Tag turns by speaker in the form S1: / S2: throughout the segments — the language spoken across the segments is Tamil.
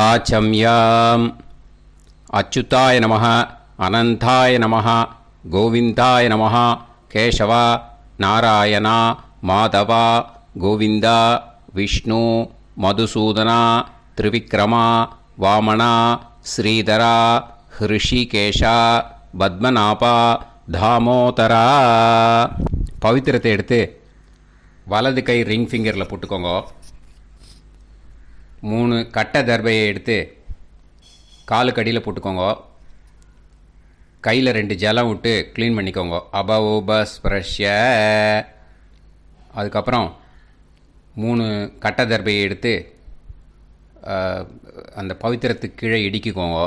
S1: ஆச்சம்யாம். அச்சுதாய நமः, அனந்தாய நமः, கோவிந்தாய நமः, கேசவா, நாராயணா, மாதவா, கோவிந்தா, விஷ்ணு, மதுசூதனா, திரிவிக்ரமா, வாமனா, ஸ்ரீதரா, ஹிருஷிகேஷா, பத்மநாபா, தாமோதரா. பவித்திரத்தை எடுத்து வலது கை ரிங் ஃபிங்கரில் போட்டுக்கோங்க. 3 கட்டை தர்பையை எடுத்து காலுக்கடியில் போட்டுக்கோங்க. கையில் 2 ஜலம் விட்டு க்ளீன் பண்ணிக்கோங்க. அபவோபஸ்பிரஷ்ய. அதுக்கப்புறம் 3 கட்டை தர்பையை எடுத்து அந்த பவித்திரத்துக்கு கீழே இடிக்கிக்கோங்க.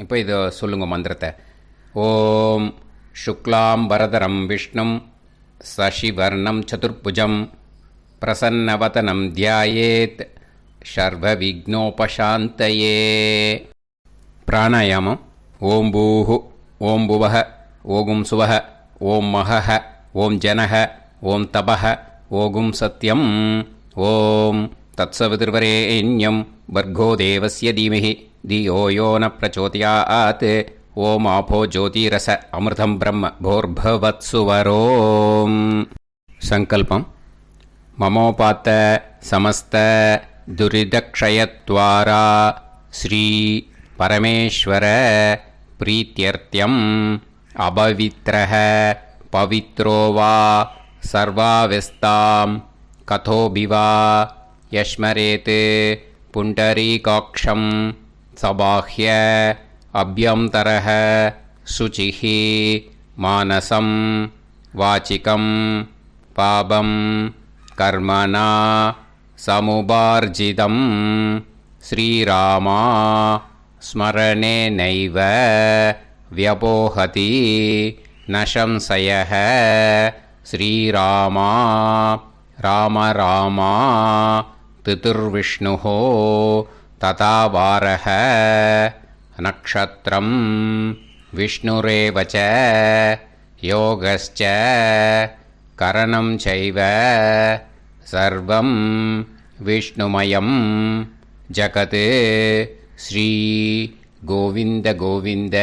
S1: இப்போ இதை சொல்லுங்க மந்திரத்தை. ஓம் சுக்லாம் வரதரம் விஷ்ணும் சசிவர்ணம் சதுர்புஜம் பிரசன்னவதனம் தியாயேத் சர்வ விக்னோபசாந்தயே. பிராணாயாமம். ஓம் பூஹு, ஓம் புவஹ, ஓகும் சுவஹ, ஓம் மஹஹ, ஓம் ஜனஹ, ஓம் தபஹ, ஓகும் சத்யம். ஓம் தத்சவிதுர்வரேண்யம் வர்கோ தேவஸ்ய தீமஹி தியோ யோ ந பிரச்சோதயாத். ஓம் ஆபோ ஜோதிரச அமிர்தம் பிரம்ம போர்பவத்சுவரோம். சங்கல்பம். மமோபாத்த சமஸ்த துரிதக்ஷயத்வாரா ஸ்ரீ பரமேஸ்வர பிரீத்யர்த்தியம் அபவித்ரஹ பவித்ரோ வா சர்வாவஸ்தாம் கதோபிவா யஸ்மரேத் புண்டரீகாக்ஷம் சபாஹ்ய அப்யந்தரஹ சுசிஹ மானசம் வாசிகம் பாபம் கர்மணா சமுபார்ஜிதம் ஸ்ரீராமா ஸ்மரணேனைவ வ்யபோஹதி நசம்சயஹ. ஸ்ரீராமா ராம ராமா திதிர்விஷ்ணுஹோ ததா வாரஹ. நக்ஷத்ரம் விஷ்ணுரேவச யோகஸ்ச கரணம் சைவ சர்வம் விஷ்ணுமயம் ஜகத். ஸ்ரீ கோவிந்த கோவிந்த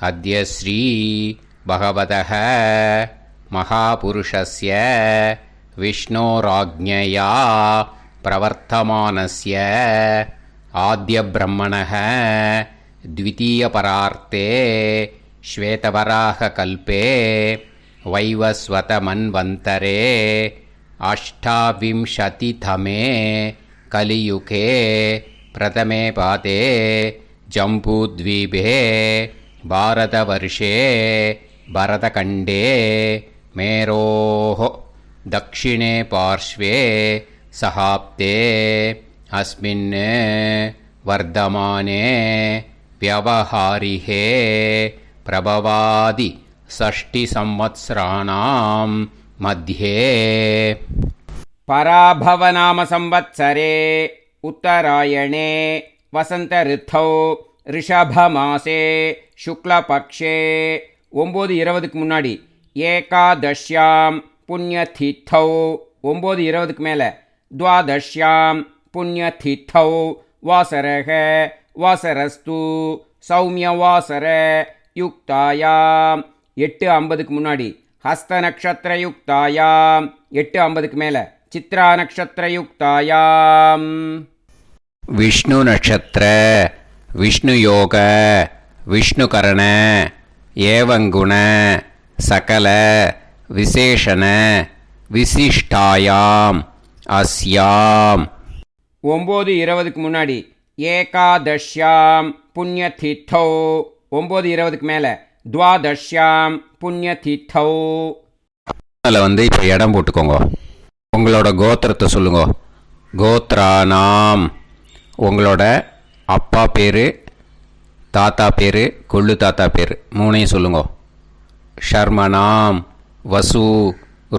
S1: அத்ய ஸ்ரீ பகவதः மகாபுருஷஸ்ய விஷ்ணோராஜ்ஞயா பிரவர்த்தமானஸ்ய ஆத்ய பிரம்மணः த்விதீயபரார்த்தே ஸ்வேதவராக கல்பே வைவஸ்வத மன்வந்தரே அஷ்டாவிம்சதிதமே கலியுகே பிரதமே பாதே ஜம்பூத்வீபே பாரதவர்ஷே பரதகண்டே மேரோः தக்ஷிணே பார்ஷ்வே சஹாப்தே அஸ்மின் வர்தமானே व्यवहारिहे प्रभवादि षष्टि संवत्सराणां मध्ये. पराभवनाम संवत्सरे उत्तरायणे वसंत ऋतौ ऋषभमासे शुक्लपक्षे 9:20 முன்னாடி ஏகாதஷ்யாம் புண்ணியதித்தௌ 9:20 மேலே துவாதஷ்யாம் புண்ணியதித்தௌ வாசரக வாசரஸ்து சௌமியவாசர யுக்தாயாம் 8:50 முன்னாடி ஹஸ்த நக்ஷத்திர யுக்தாயாம் 8:50 மேலே சித்ரா நக்ஷத்திர யுக்தாயாம் விஷ்ணு நட்சத்திர விஷ்ணு யோக விஷ்ணுகரண ஏவங்குண சகல விசேஷண விசிஷ்டாயாம் அஸ்யாம் 9:20 முன்னாடி ஏகாதஷ்யாம் புண்ணியதித்தௌ 9:20 மேலே துவாதஷ்யாம் புண்ணியதித்தௌ. அதில் இப்போ இடம் போட்டுக்கோங்க. உங்களோட கோத்திரத்தை சொல்லுங்க. கோத்ரானாம் உங்களோட அப்பா பேர், தாத்தா பேர், கொள்ளு தாத்தா பேர் 3ஐயும் சொல்லுங்க. ஷர்மனாம் வசு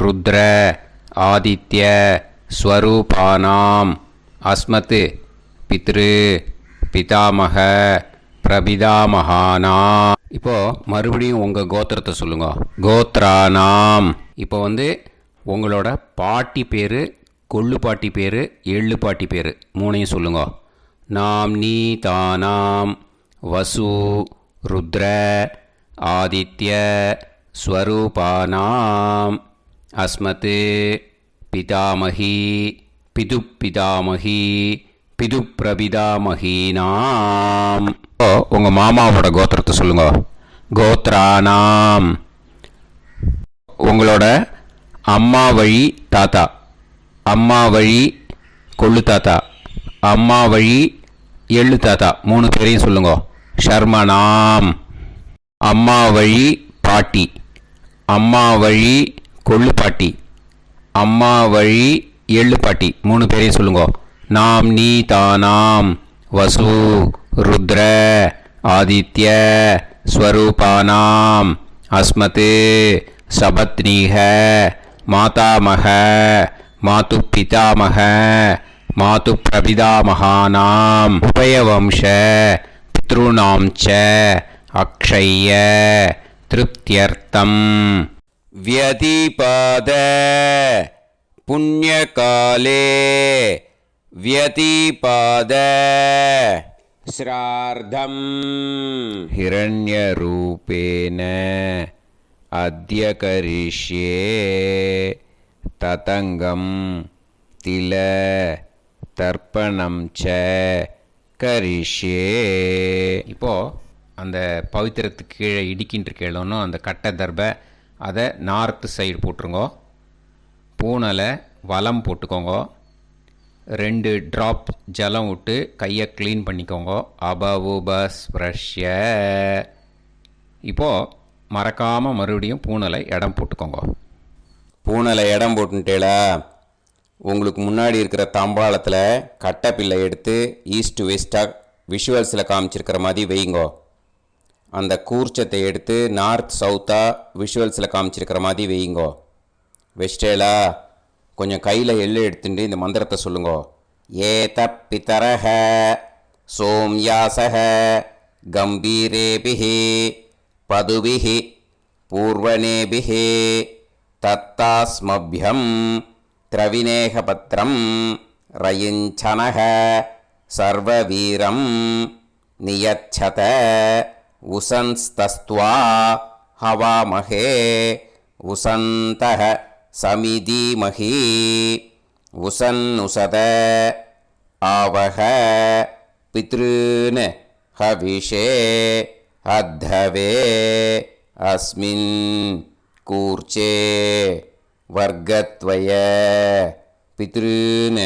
S1: ருத்ர ஆதித்ய ஸ்வரூபானாம் அஸ்மத் பித்ரு பிதாமக பிரபிதாமகானா. இப்போது மறுபடியும் உங்கள் கோத்திரத்தை சொல்லுங்க. கோத்ரானாம் இப்போ உங்களோட பாட்டி பேர், கொள்ளு பாட்டி பேர், எள்ளு பாட்டி பேர் 3ஐயும் சொல்லுங்க. நாம்னீதானாம் வசு ருத்ர ஆதித்ய ஸ்வரூபானாம் அஸ்மத் பிதாமகி பிதுப்பிதாமகி பிதுப்பிரபிதாமகீனாம். உங்கள் மாமாவோட கோத்திரத்தை சொல்லுங்க. கோத்ரானாம். உங்களோட அம்மா வழி தாத்தா, அம்மா வழி கொள்ளு தாத்தா, அம்மா வழி எள்ளு தாத்தா 3 பேரையும் சொல்லுங்க. ஷர்மனாம். அம்மா வழி பாட்டி, அம்மா வழி கொள்ளு பாட்டி, அம்மா வழி எள்ளு பாட்டி 3 பேரையும் சொல்லுங்க. நாம்னீதானாம் வசு ருத்ர ஆதித்ய ஸ்வரூபானாம் அஸ்மத் சபத்னீஹ மாதாமக மாது பிதாமக மாது பிரபிதாமகானாம் உபயவம்ச பித்ருணாம் ச அக்ஷய்ய திருப்தியர்த்தம் வியதிபாத புண்ணியகாலே व्यतिपाद श्रार्धम् हिरण्यरूपेण अद्य करिष्ये ततङ्गं तिल தர்ப்பணம் ச கரிஷ்யே. இப்போது அந்த பவித்திரத்துக்கு கீழே இடிக்கின்ற கேளோன்னு அந்த கட்டை தர்பை அதை நார்த்து சைடு போட்டுருங்கோ. பூனலை வலம் போட்டுக்கோங்க. 2 ட்ராப் ஜலம் விட்டு கையை க்ளீன் பண்ணிக்கோங்க. அபவுபஸ்ப்ரஷ்ய. இப்போது மறக்காமல் மறுபடியும் பூனலை இடம் போட்டுக்கோங்க. பூனலை இடம் போட்டுட்டேளா, உங்களுக்கு முன்னாடி இருக்கிற தாம்பாளத்தில் கட்டைப்பில்லை எடுத்து ஈஸ்ட் வெஸ்டாக விஷுவல்ஸில் காமிச்சிருக்கிற மாதிரி வைங்கோ. அந்த கூர்ச்சத்தை எடுத்து நார்த் சவுத்தாக விஷுவல்ஸில் காமிச்சிருக்கிற மாதிரி வைங்கோ. வெஸ்டேலா கொஞ்சம் கையில் எள்ளு எடுத்துட்டு இந்த மந்திரத்தை சொல்லுங்கோ. ஏத பிதரஹ சோம்யாசஹ கம்பீரேபிஹி பதுபிஹி பூர்வனேபிஹி தத்தாஸ்மப்யம் திரவிநேகபத்ரம் ரயிஞ்சனஹ சர்வவீரம் நியச்சத உசன்ஸ்தஸ்த்வா ஹவாமஹே உசந்தஹ சமிதீமஹி உசன்னுசத ஆவஹ பித்ருன் ஹவிஷே அத்தவே அஸ்மின் கூர்ச்சே வர்க்கத்வய பித்ருன்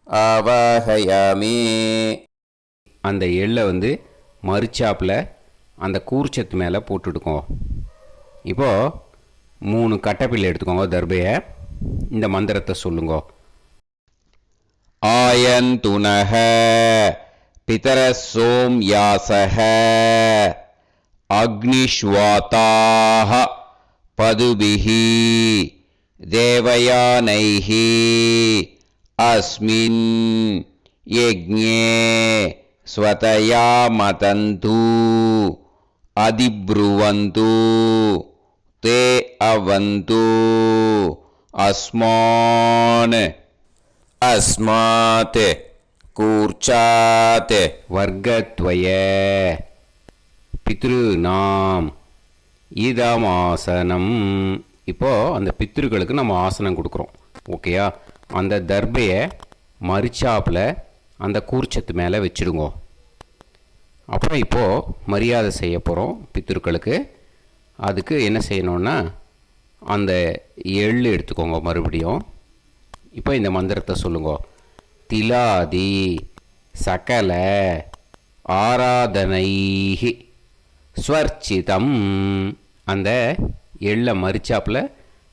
S1: ஆவாஹயாமி. அந்த எள்ளை மறுச்சாப்பில் அந்த கூர்ச்சத்து மேலே போட்டுடுக்கோங்க. இப்போது 3 கட்டைப்பிள்ளை எடுத்துக்கோங்க. தர்பையை இந்த மந்திரத்தை சொல்லுங்க. ஆயந்துனஹ பிதர சோம்யாசஹ அக்னிஷ்வாதாஹ பதுபிஹி தேவயானைஹி அஸ்மின் யஜ்ஞே ஸ்வதயா மதந்து அதிப்ருவந்து தே அவது அஸ்மாத் கூர்ச்சாத் வர்க்கத்வய பித்ருநாம் இதமாசனம். இப்போது அந்த பித்ருக்களுக்கு நம்ம ஆசனம் கொடுக்குறோம். ஓகேயா? அந்த தர்பையை மறுச்சாப்பில் அந்த கூர்ச்சத்து மேலே வச்சுடுங்க. அப்புறம் இப்போது மரியாதை செய்ய போகிறோம் பித்ருக்களுக்கு. அதுக்கு என்ன செய்யணுன்னா அந்த எள்ளு எடுத்துக்கோங்க. மறுபடியும் இப்போ இந்த மந்திரத்தை சொல்லுங்க. திலாதி சகல ஆராதனைஹி ஸ்வர்ச்சிதம். அந்த எள்ளை மரிச்சாப்பில்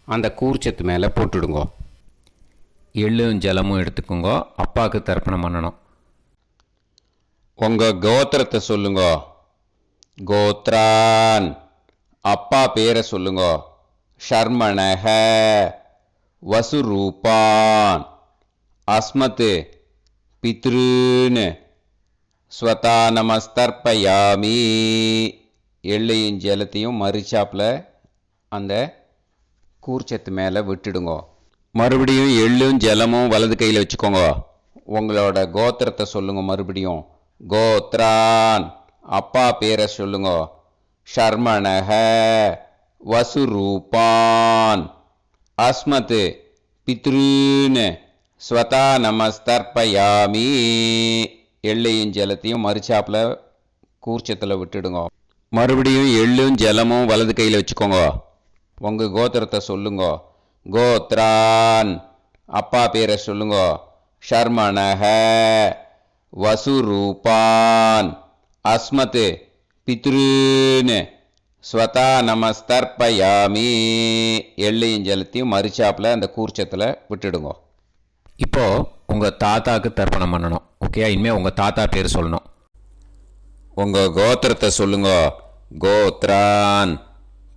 S1: அந்த கூர்ச்சத்து மேலே போட்டுடுங்க. எள்ளும் ஜலமும் எடுத்துக்கோங்க. அப்பாவுக்கு தர்ப்பணம் பண்ணணும். உங்கள் கோத்திரத்தை சொல்லுங்க. கோத்ரான். அப்பா பேரை சொல்லுங்க. ஷர்மணஹ வசுரூபான் அஸ்மத் பித்ருன் ஸ்வதா நமஸ்தர்ப்பயாமி. எள்ளையும் ஜலத்தையும் மறுச்சாப்பில் அந்த கூர்ச்சத்து மேலே விட்டுடுங்க. மறுபடியும் எள்ளும் ஜலமும் வலது கையில் வச்சுக்கோங்க. உங்களோட கோத்திரத்தை சொல்லுங்க. மறுபடியும் கோத்ரான். அப்பா பேரை சொல்லுங்க. ஷர்மணஹ வசுரூபான் அஸ்மத் பித்ருன் ஸ்வதா நமஸ்தர்ப்பயாமி. எள்ளையும் ஜலத்தையும் மறுச்சாப்பில் கூர்ச்சத்தில் விட்டுடுங்க. மறுபடியும் எள்ளும் ஜலமும் வலது கையில் வச்சுக்கோங்க. உங்கள் கோத்திரத்தை சொல்லுங்க. கோத்ரான். அப்பா பேரை சொல்லுங்க. ஷர்மணஹ வசுரூபான் அஸ்மத் பித்ருன் ஸ்வதா நமஸ்தர்ப்பயாமி. எள்ளையும் ஜலத்தையும் மறுச்சாப்பில் அந்த கூர்ச்சத்தில் விட்டுடுங்க.
S2: இப்போது உங்கள் தாத்தாவுக்கு தர்ப்பணம் பண்ணணும். ஓகே, இனிமேல் உங்கள் தாத்தா பேர் சொல்லணும்.
S1: உங்கள் கோத்திரத்தை சொல்லுங்க. கோத்ரான்.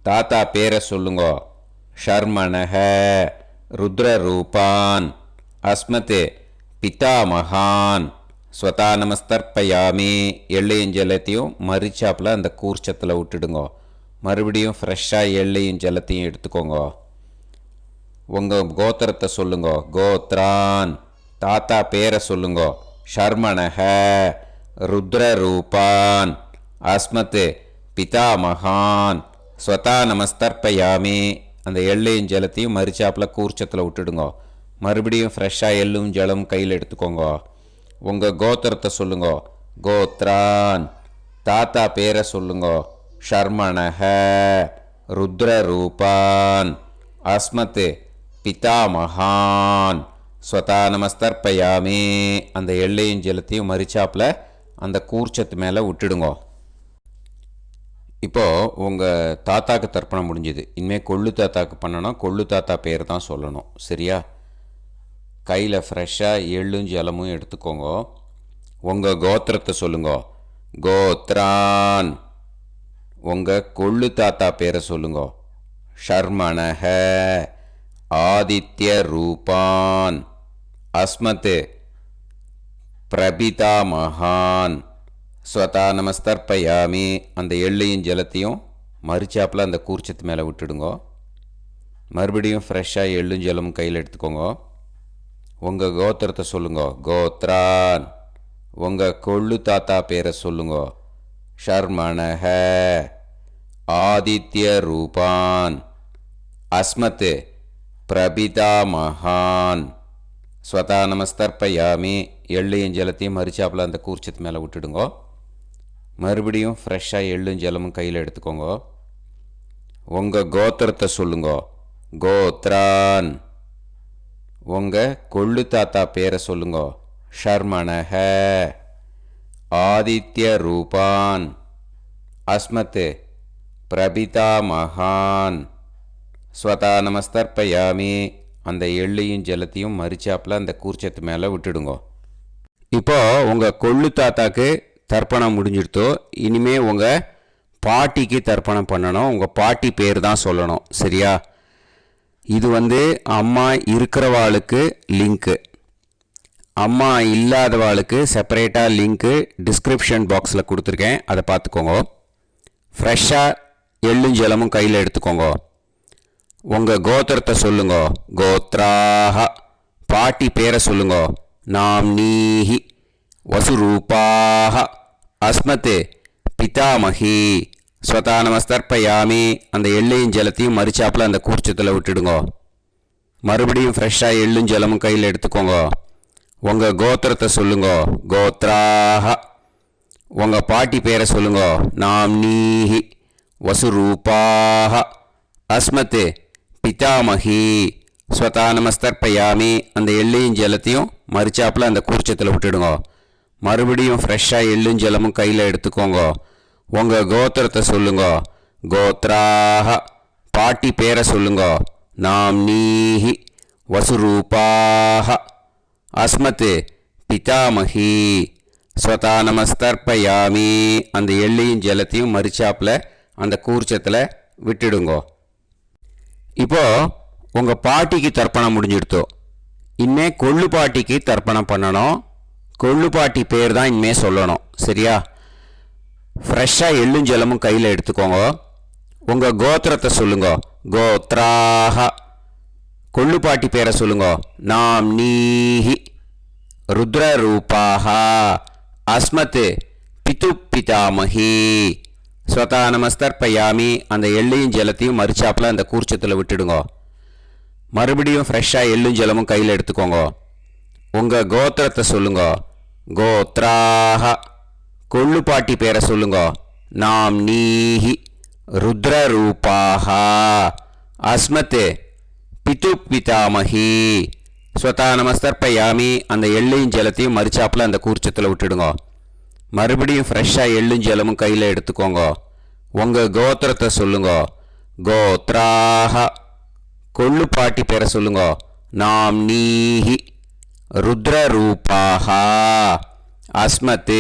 S1: தாத்தா பேரை சொல்லுங்க. ஷர்மணஹ ருத்ரரூபான் அஸ்மத் பிதாமகான் ஸ்வதா நமஸ்தர்ப்பயாமி. எள்ளையும் ஜலத்தையும் மறிச்சாப்பில் அந்த கூர்ச்சத்தில் விட்டுடுங்க. மறுபடியும் ஃப்ரெஷ்ஷாக எள்ளையும் ஜலத்தையும் எடுத்துக்கோங்க. உங்கள் கோத்திரத்தை சொல்லுங்க. கோத்ரான். தாத்தா பேரை சொல்லுங்க. ஷர்மணஹ ருத்ரரூபான் அஸ்மத் பிதாமகான் ஸ்வதா நமஸ்தர்ப்பயாமி. அந்த எள்ளையும் ஜலத்தையும் மறிச்சாப்பில் கூர்ச்சத்தில் விட்டுடுங்க. மறுபடியும் ஃப்ரெஷ்ஷாக எள்ளும் ஜலம் கையில் எடுத்துக்கோங்க. உங்கள் கோத்திரத்தை சொல்லுங்க. கோத்ரான். தாத்தா பேரை சொல்லுங்க. ஷர்மணஹ ருத்ரரூபான் அஸ்மத் பிதாமகான் ஸ்வதா நமஸ்தர்ப்பயாமி. அந்த எள்ளையும் ஜலத்தையும் மறிச்சாப்பில் அந்த கூர்ச்சத்து மேலே விட்டுடுங்க. இப்போது உங்கள் தாத்தாக்கு தர்ப்பணம் முடிஞ்சுது. இனிமேல் கொள்ளு தாத்தாக்கு பண்ணணும். கொள்ளு தாத்தா பேர் தான் சொல்லணும். சரியா? கையில் ஃப்ரெஷ்ஷாக எள்ளும் ஜலமும் எடுத்துக்கோங்க. உங்கள் கோத்திரத்தை சொல்லுங்க. கோத்ரான். உங்கள் கொள்ளு தாத்தா பேரை சொல்லுங்க. ஷர்மணஹ ஆதித்ய ரூபான் அஸ்மத் பிரபிதாமகான் ஸ்வதா நமஸ்தர்ப்பயாமி. அந்த எள்ளையும் ஜலத்தையும் மறிச்சாப்பில் அந்த கூர்ச்சத்து மேலே விட்டுடுங்க. மறுபடியும் ஃப்ரெஷ்ஷாக எள்ளும் ஜலமும் கையில் எடுத்துக்கோங்க. உங்கள் கோத்திரத்தை சொல்லுங்க. கோத்ரான். உங்கள் கொள்ளு தாத்தா பேரை சொல்லுங்க. ஷர்மணஹ ஆதித்ய ரூபான் அஸ்மத் பிரபிதாமகான் ஸ்வதா நமஸ்தர்ப்பயாமி. எள்ளையும் ஜலத்தையும் மறிச்சாப்பில் அந்த கூர்ச்சத்து மேலே விட்டுடுங்க. மறுபடியும் ஃப்ரெஷ்ஷாக எள்ளும் ஜலமும் கையில் எடுத்துக்கோங்க. உங்கள் கோத்திரத்தை சொல்லுங்க. கோத்ரான். உங்கள் கொள்ளு தாத்தா பேரை சொல்லுங்க. ஷர்மணஹ ஆதித்ய ரூபான் அஸ்மத் பிரபிதாமகான் ஸ்வதா நமஸ்தர்ப்பயாமி. அந்த எள்ளையும் ஜலத்தையும் மறிச்சாப்பில் அந்த கூர்ச்சத்து மேலே விட்டுடுங்க. இப்போது உங்கள் கொள்ளு தாத்தாக்கு தர்ப்பணம் முடிஞ்சிடுத்தோ. இனிமே உங்கள் பாட்டிக்கு தர்ப்பணம் பண்ணணும். உங்கள் பாட்டி பேர் தான் சொல்லணும். சரியா? இது அம்மா இருக்கிறவாளுக்கு லிங்க்கு, அம்மா இல்லாதவாளுக்கு செப்பரேட்டாக லிங்க்கு டிஸ்கிரிப்ஷன் பாக்ஸில் கொடுத்துருக்கேன். அதை பார்த்துக்கோங்க. ஃப்ரெஷ்ஷாக எள்ளும் ஜலமும் கையில் எடுத்துக்கோங்க. உங்கள் கோத்திரத்தை சொல்லுங்க. கோத்ராஹ. பாட்டி பேரை சொல்லுங்க. நாம்னீஹி வசுரூபாஹ அஸ்மத் பிதாமகி ஸ்வதா நமஸ்தர்ப்பயாமி. அந்த எள்ளையும் ஜலத்தையும் மறிச்சாப்பில் அந்த கூர்ச்சத்தில் விட்டுடுங்க. மறுபடியும் ஃப்ரெஷ்ஷாக எள்ளும் ஜலமும் கையில் எடுத்துக்கோங்க. உங்கள் கோத்திரத்தை சொல்லுங்க. கோத்ராஹ. உங்கள் பாட்டி பேரை சொல்லுங்க. நாம்னீஹி வசுரூபாஹ அஸ்மத் பிதாமகி ஸ்வதா நமஸ்தர்ப்பயாமி. அந்த எள்ளையும் ஜலத்தையும் மறிச்சாப்பில் அந்த கூர்ச்சத்தில் விட்டுடுங்க. மறுபடியும் ஃப்ரெஷ்ஷாக எள்ளும் ஜலமும் கையில் எடுத்துக்கோங்க. உங்கள் கோத்திரத்தை சொல்லுங்க. கோத்ராஹ. பாட்டி பேரை சொல்லுங்க. நாம்னீஹி வசுரூபாஹ அஸ்மத் பிதாமகி ஸ்வதா நமஸ்தர்ப்பயாமி. அந்த எள்ளையும் ஜலத்தையும் மறிச்சாப்பில் அந்த கூர்ச்சத்தில் விட்டுடுங்க. இப்போது உங்கள் பாட்டிக்கு தர்ப்பணம் முடிஞ்சிடுத்தோ. இனிமே கொள்ளு பாட்டிக்கு தர்ப்பணம் பண்ணணும். கொள்ளு பாட்டி பேர் தான் இனிமே சொல்லணும். சரியா? ஃப்ரெஷ்ஷாக எள்ளும் ஜலமும் கையில் எடுத்துக்கோங்க. உங்கள் கோத்திரத்தை சொல்லுங்க. கோத்ராஹ. கொள்ளு பாட்டி பேரை சொல்லுங்க. நாம்னீஹி ருத்ரரூபாः அஸ்மத் பிது பிதாமகி ஸ்வதா நமஸ்தர்ப்பயாமி. அந்த எள்ளையும் ஜலத்தையும் மறிச்சாப்பில் அந்த கூர்ச்சத்தில் விட்டுடுங்க. மறுபடியும் ஃப்ரெஷ்ஷாக எள்ளும் ஜலமும் கையில் எடுத்துக்கோங்க. உங்கள் கோத்திரத்தை சொல்லுங்க. கோத்ராக. கொள்ளுப்பாட்டி பேரை சொல்லுங்க. நாம் நீஹி ருத்ரரூபாக அஸ்மத் பிது பிதாமகி ஸ்வதா நமஸ்தர்ப்பயாமி. அந்த எள்ளையும் ஜலத்தையும் மறிச்சாப்பில் அந்த கூர்ச்சத்தில் விட்டுடுங்க. மறுபடியும் ஃப்ரெஷ்ஷாக எள்ளும் ஜலமும் கையில் எடுத்துக்கோங்க. உங்கள் கோத்திரத்தை சொல்லுங்க. கோத்ராக. கொள்ளுப்பாட்டி பேரை சொல்லுங்க. நாம் நீஹி ருத்ரரூபாக அஸ்மத்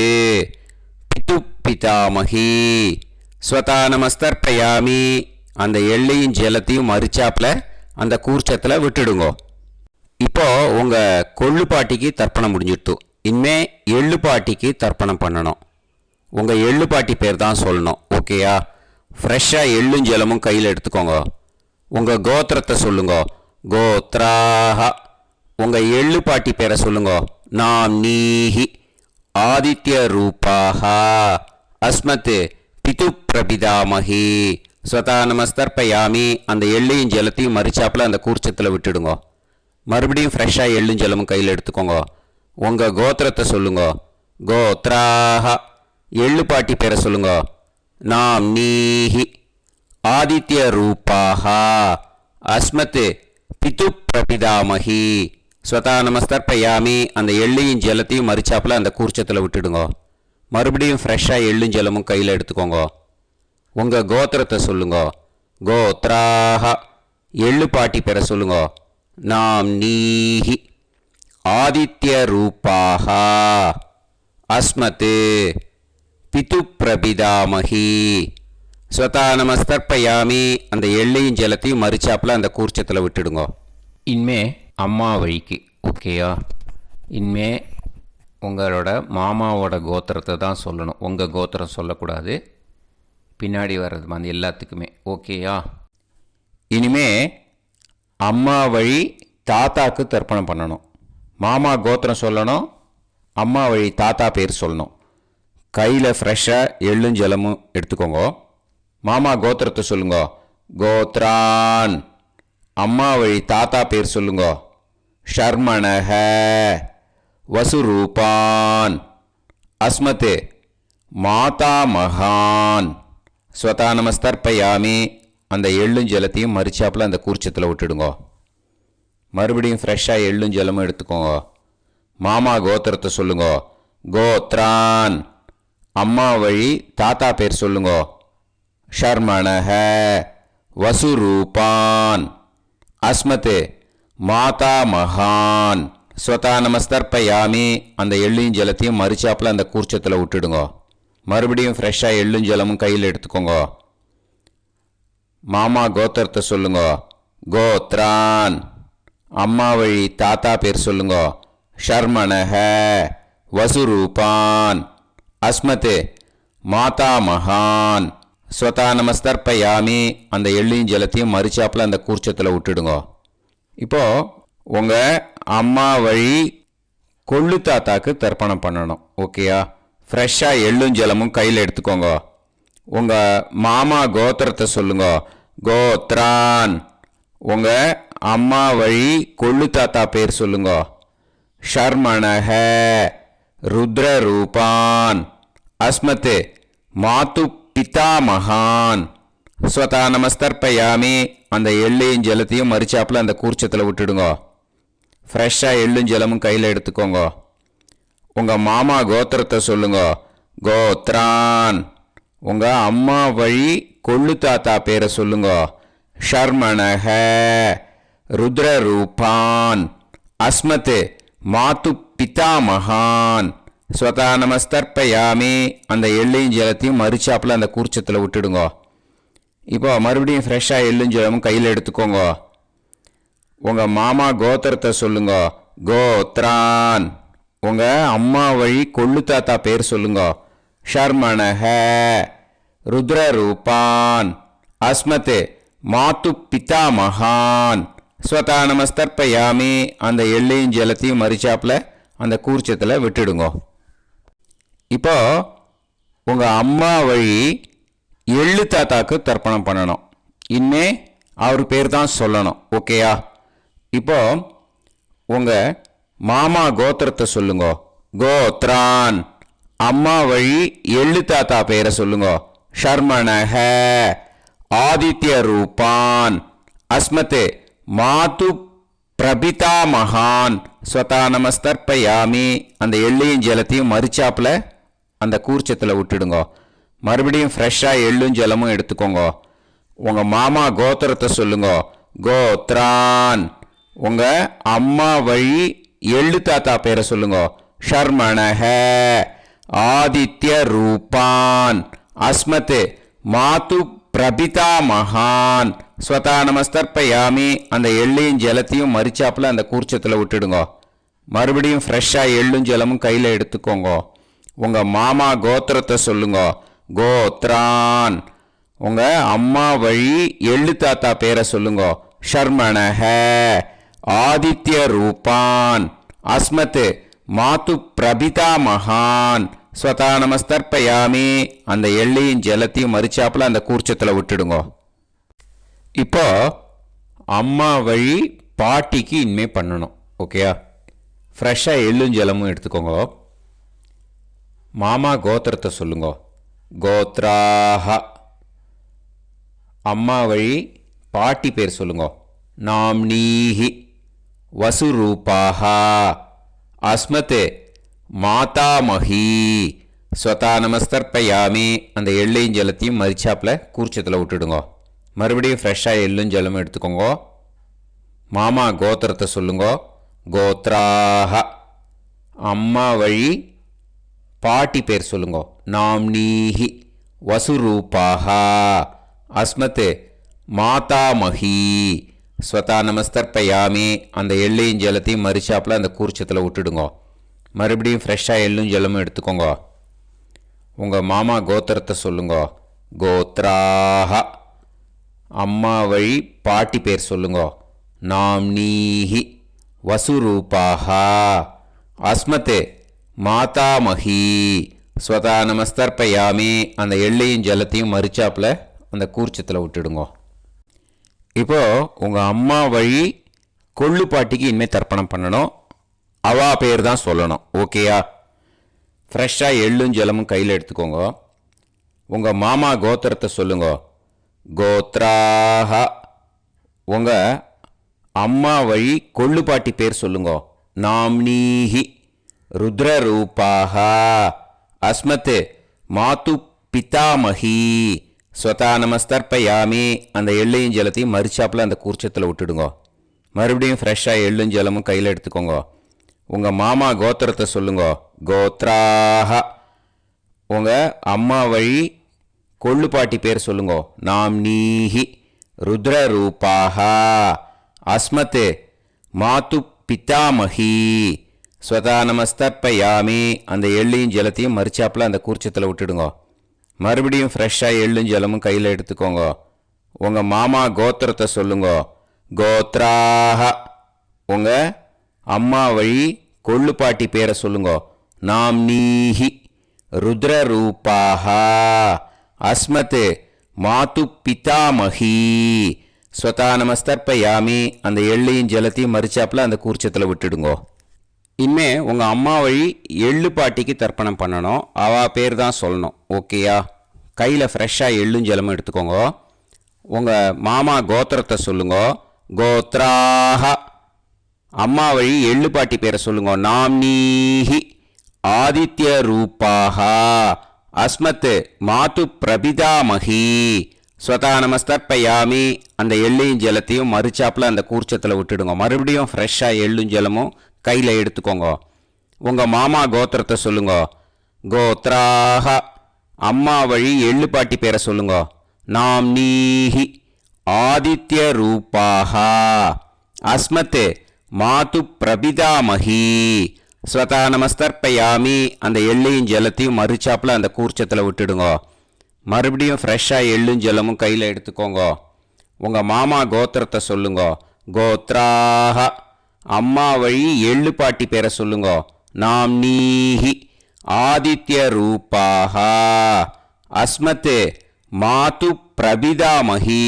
S1: பிது பிதாமகி ஸ்வதா நமஸ்தர்ப்பயாமி. அந்த எள்ளையும் ஜலத்தையும் மறிச்சாப்பில் அந்த கூர்ச்சத்தில் விட்டுடுங்க. இப்போ உங்கள் கொள்ளுப்பாட்டிக்கு தர்ப்பணம் முடிஞ்சிடுத்து. இனிமே எள்ளுப்பாட்டிக்கு தர்ப்பணம் பண்ணணும். உங்கள் எள்ளுப்பாட்டி பேர் தான் சொல்லணும். ஓகேயா? ஃப்ரெஷ்ஷாக எள்ளும் ஜலமும் கையில் எடுத்துக்கோங்க. உங்கள் கோத்திரத்தை சொல்லுங்க. கோத்ராக. உங்கள் எள்ளுப்பாட்டி பேரை சொல்லுங்க. நாம் நீஹி ஆதித்ய ரூபாக அஸ்மத் பிது பிரபிதாமகி ஸ்வதா நமஸ்தர்ப்பயாமி. அந்த எள்ளையும் ஜலத்தையும் மறிச்சாப்பில் அந்த கூர்ச்சத்தில் விட்டுடுங்க. மறுபடியும் ஃப்ரெஷ்ஷாக எள்ளும் ஜலமும் கையில் எடுத்துக்கோங்க. உங்கள் கோத்திரத்தை சொல்லுங்க. கோத்ராக. எள்ளுப்பாட்டி பேரை சொல்லுங்க. நாம் நீஹி ஆதித்ய ரூபாக அஸ்மத் பிது பிரபிதாமகி ஸ்வதா நமஸ்தர்ப்பயாமி. அந்த எள்ளையும் ஜலத்தையும் மறிச்சாப்பில் அந்த கூர்ச்சத்தில் விட்டுடுங்க. மறுபடியும் ஃப்ரெஷ்ஷாக எள்ளும் ஜலமும் கையில் எடுத்துக்கோங்க. உங்கள் கோத்திரத்தை சொல்லுங்க. கோத்ராக. எள்ளுப்பாட்டி பேரை சொல்லுங்க. நாம் நீஹி ஆதித்ய ரூபாக அஸ்மத் பிது பிரபிதாமகி ஸ்வதா நமஸ்தர்ப்பயாமி. அந்த எள்ளையும் ஜலத்தையும் மறிச்சாப்பில் அந்த கூர்ச்சத்தில் விட்டுடுங்க.
S2: இனிமே அம்மா வழிக்கு. ஓகேயா? இனிமே உங்களோட மாமாவோட கோத்திரத்தை தான் சொல்லணும். உங்கள் கோத்திரம் சொல்லக்கூடாது. பின்னாடி வர்றது வந்து எல்லாத்துக்குமே. ஓகேயா? இனிமே அம்மா வழி தாத்தாக்கு தர்ப்பணம் பண்ணணும். மாமா கோத்திரம் சொல்லணும். அம்மா வழி தாத்தா பேர் சொல்லணும். கையில் ஃப்ரெஷ்ஷாக எள்ளும் ஜலமும் எடுத்துக்கோங்க. மாமா கோத்திரத்தை சொல்லுங்க. கோத்ரான். அம்மா வழி தாத்தா பேர் சொல்லுங்க. ஷர்மணஹ வசுரூபான் அஸ்மத் மாதா மகான் ஸ்வதா நமஸ்தர்ப்பயாமி. அந்த எள்ளும் ஜலத்தையும் மறிச்சாப்பில் அந்த கூர்ச்சத்தில் விட்டுடுங்க. மறுபடியும் ஃப்ரெஷ்ஷாக எள்ளும் ஜலமும் எடுத்துக்கோங்க. மாமா கோத்திரத்தை சொல்லுங்க. கோத்ரான். அம்மா வழி தாத்தா பேர் சொல்லுங்க. ஷர்மணஹ வசுரூபான் அஸ்மத் மாதா மகான் ஸ்வதா நமஸ்தர்ப்பயாமி. அந்த எள்ளையும் ஜலத்தையும் மறிச்சாப்பில் அந்த கூர்ச்சத்தில் விட்டுடுங்க. மறுபடியும் ஃப்ரெஷ்ஷாக எள்ளும் ஜலமும் கையில் எடுத்துக்கோங்க. மாமா கோத்திரத்தை சொல்லுங்க. கோத்ரான். அம்மா வழி தாத்தா பேர் சொல்லுங்க. ஷர்மணஹ வசுரூபான் அஸ்மத் மாதா மகான் ஸ்வதா நமஸ்தர்ப்பயாமி. அந்த எள்ளையும் ஜலத்தையும் மறிச்சாப்பில் அந்த கூர்ச்சத்தில் விட்டுடுங்க. இப்போது உங்கள் அம்மா வழி கொள்ளு தாத்தாக்கு தர்ப்பணம் பண்ணணும். ஓகேயா? ஃப்ரெஷ்ஷாக எள்ளும் ஜலமும் கையில் எடுத்துக்கோங்க. உங்கள் மாமா கோத்திரத்தை சொல்லுங்க. கோத்ரான். உங்கள் அம்மா வழி கொள்ளு தாத்தா பேர் சொல்லுங்க. ஷர்மணஹ ருத்ரரூபான் அஸ்மத் மாது பிதாமகான் ஸ்வதா நமஸ்தர்ப்பயாமி. அந்த எள்ளையும் ஜலத்தையும் மறிச்சாப்பில் அந்த கூர்ச்சத்தில் விட்டுடுங்க. ஃப்ரெஷ்ஷாக எள்ளும் ஜலமும் கையில் எடுத்துக்கோங்க. உங்கள் மாமா கோத்திரத்தை சொல்லுங்க. கோத்ரான். உங்கள் அம்மா வழி கொள்ளு தாத்தா பேரை சொல்லுங்க. ஷர்மணஹ ருத்ரரூபான் அஸ்மத் மாது பிதாமகான் ஸ்வதா நமஸ்தர்ப்பயாமி. அந்த எள்ளையும் ஜலத்தையும் மறிச்சாப்பில் அந்த கூர்ச்சத்தில் விட்டுடுங்க. இப்போ மறுபடியும் ஃப்ரெஷ்ஷாக எள்ளும் ஜலமும் கையில் எடுத்துக்கோங்க. உங்கள் மாமா கோத்திரத்தை சொல்லுங்க. கோத்ரான். உங்கள் அம்மா வழி கொள்ளு தாத்தா பேர் சொல்லுங்க. ஷர்மணஹ ருத்ரரூபான் அஸ்மத் மாது பிதாமகான் ஸ்வதா நமஸ்தர்ப்பயாமி. அந்த எள்ளையும் ஜலத்தையும் மறிச்சாப்பில் அந்த கூர்ச்சத்தில் விட்டுடுங்க. இப்போ உங்கள் அம்மா வழி எள்ளு தாத்தாக்கு தர்ப்பணம் பண்ணணும். இனிமே அவர் பேர் தான் சொல்லணும். ஓகேயா? இப்போ உங்கள் மாமா கோத்திரத்தை சொல்லுங்க. கோத்ரான். அம்மா வழி எள்ளு தாத்தா பேரை சொல்லுங்க. ஷர்மணஹ ஆதித்ய ரூபான் அஸ்மத் மாது பிரபிதா மகான் ஸ்வதா நமஸ்தர்ப்பயாமி. அந்த எள்ளையும் ஜலத்தையும் மறிச்சாப்பில் அந்த கூர்ச்சத்தில் விட்டுடுங்க. மறுபடியும் ஃப்ரெஷ்ஷாக எள்ளும் ஜலமும் எடுத்துக்கோங்க. உங்கள் மாமா கோத்திரத்தை சொல்லுங்க. கோத்ரான். உங்கள் அம்மா வழி எள்ளு தாத்தா பேரை சொல்லுங்க. ஷர்மணஹ ஆதித்ய ரூபான் அஸ்மத் மாது பிரபிதா மகான் ஸ்வதா நமஸ்தர்ப்பயாமி. அந்த எள்ளையும் ஜலத்தையும் மறிச்சாப்பில் அந்த கூர்ச்சத்தில் விட்டுடுங்க. மறுபடியும் ஃப்ரெஷ்ஷாக எள்ளும் ஜலமும் கையில் எடுத்துக்கோங்க. உங்கள் மாமா கோத்திரத்தை சொல்லுங்க. கோத்ரான். உங்கள் அம்மா வழி எள்ளு தாத்தா பேரை சொல்லுங்க. ஷர்மணஹ ஆதித்ய ரூபான் அஸ்மத் மாது பிரபிதா மகான் ஸ்வதா நமஸ்தர்ப்பயாமி. அந்த எள்ளையும் ஜலத்தையும் மறிச்சாப்பில் அந்த கூர்ச்சத்தில் விட்டுடுங்க. இப்போ அம்மா வழி பாட்டிக்கு இனிமே பண்ணணும். ஓகேயா? ஃப்ரெஷ்ஷாக எள்ளும் ஜலமும் எடுத்துக்கோங்க. மாமா கோத்திரத்தை சொல்லுங்க. கோத்ராஹ. அம்மா வழி பாட்டி பேர் சொல்லுங்க. நாம்னீஹி வசுரூபாஹ அஸ்மத் மாதாமஹி ஸ்வதா நமஸ்தர்ப்பயாமி. அந்த எள்ளையும் ஜலத்தையும் மறிச்சாப்பில் கூர்ச்சத்தில் விட்டுடுங்க. மறுபடியும் ஃப்ரெஷ்ஷாக எள்ளும் ஜலமும் எடுத்துக்கோங்க. மாமா கோத்திரத்தை சொல்லுங்க. கோத்ராஹ. அம்மா வழி பாட்டி பேர் சொல்லுங்க. நாம்னீஹி வசுரூபாஹ அஸ்மத் மாதாமஹி ஸ்வதா நமஸ்தர்ப்பயாமி. அந்த எள்ளையும் ஜலத்தையும் மறிச்சாப்பில் அந்த கூர்ச்சத்தில் விட்டுடுங்க. மறுபடியும் ஃப்ரெஷ்ஷாக எள்ளும் ஜலமும் எடுத்துக்கோங்க. உங்கள் மாமா கோத்திரத்தை சொல்லுங்க. கோத்ராஹ. அம்மா வழி பாட்டி பேர் சொல்லுங்க. நாம்னீஹி வசுரூபாஹ அஸ்மத் மாதாமஹி ஸ்வதா நமஸ்தர்ப்பயாமி. அந்த எள்ளையும் ஜலத்தையும் மறிச்சாப்பில் அந்த கூர்ச்சத்தில் விட்டுடுங்க. இப்போது உங்கள் அம்மா வழி கொள்ளு பாட்டிக்கு இனிமேல் தர்ப்பணம் பண்ணணும். அவா பேர் தான் சொல்லணும். ஓகேயா? ஃப்ரெஷ்ஷாக எள்ளும் ஜலமும் கையில் எடுத்துக்கோங்க. உங்கள் மாமா கோத்திரத்தை சொல்லுங்க. கோத்ராஹ. உங்கள் அம்மா வழி கொள்ளு பாட்டி பேர் சொல்லுங்க. நாம்னீஹி ருத்ரரூபாஹ அஸ்மத் மாது பிதாமஹி ஸ்வதா நமஸ்தர்ப்பயாமி. அந்த எள்ளையும் ஜலத்தையும் மறிச்சாப்பில் அந்த கூர்ச்சத்தில் விட்டுடுங்க. மறுபடியும் ஃப்ரெஷ்ஷாக எள்ளும் ஜலமும் கையில் எடுத்துக்கோங்க. உங்கள் மாமா கோத்திரத்தை சொல்லுங்க. கோத்ராஹ. உங்கள் அம்மா வழி கொள்ளு பாட்டி பேர் சொல்லுங்க. நாம்னீஹி ருத்ரரூபாஹ அஸ்மத் மாது பிதாமஹி ஸ்வதா நமஸ்தர்ப்பயாமி. அந்த எள்ளையும் ஜலத்தையும் மறிச்சாப்பில் அந்த கூர்ச்சத்தில் விட்டுடுங்க. மறுபடியும் ஃப்ரெஷ்ஷாக எள்ளும் ஜலமும் கையில் எடுத்துக்கோங்க. உங்கள் மாமா கோத்திரத்தை சொல்லுங்க. கோத்ராஹ. உங்கள் அம்மா வழி கொள்ளு பாட்டி பேரை சொல்லுங்க. நாம்னீஹி ருத்ரரூபாஹ அஸ்மத் மாது பிதாமஹி ஸ்வதா நமஸ்தர்ப்பயாமி. அந்த எள்ளையும் ஜலத்தையும் மறிச்சாப்பில் அந்த கூர்ச்சத்தில் விட்டுடுங்க. இனிமே உங்கள் அம்மா வழி எள்ளு பாட்டிக்கு தர்ப்பணம் பண்ணணும். அவா பேர் தான் சொல்லணும். ஓகேயா? கையில் ஃப்ரெஷ்ஷாக எள்ளும் ஜலமும் எடுத்துக்கோங்க. உங்கள் மாமா கோத்திரத்தை சொல்லுங்க. கோத்ராஹ. அம்மா வழி எள்ளு பாட்டி பேரை சொல்லுங்க. நாம்னீஹி ஆதித்ய ரூபாஹ அஸ்மத் மாது பிரபிதாமஹி ஸ்வதா நமஸ்தர்ப்பயாமி. அந்த எள்ளையும் ஜலத்தையும் மறிச்சாப்பில் அந்த கூர்ச்சத்தில் விட்டுடுங்க. மறுபடியும் ஃப்ரெஷ்ஷாக எள்ளும் ஜலமும் கையில் எடுத்துக்கோங்க. உங்கள் மாமா கோத்திரத்தை சொல்லுங்க. கோத்ராஹ. அம்மா வழி எள்ளு பாட்டி பேரை சொல்லுங்க. நாம்னீஹி ஆதித்ய ரூபாஹ அஸ்மத் மாது பிரபிதாமஹி ஸ்வதா நமஸ்தர்ப்பயாமி. அந்த எள்ளையும் ஜலத்தையும் மறிச்சாப்பில் அந்த கூர்ச்சத்தில் விட்டுடுங்க. மறுபடியும் ஃப்ரெஷ்ஷாக எள்ளும் ஜலமும் கையில் எடுத்துக்கோங்க. உங்கள் மாமா கோத்திரத்தை சொல்லுங்க. கோத்ராஹ. அம்மா வழி எள்ளு பாட்டி பேரை சொல்லுங்க. நாம்னீஹி ஆதித்யரூபாः அஸ்மத் மாது பிரபிதாமஹி.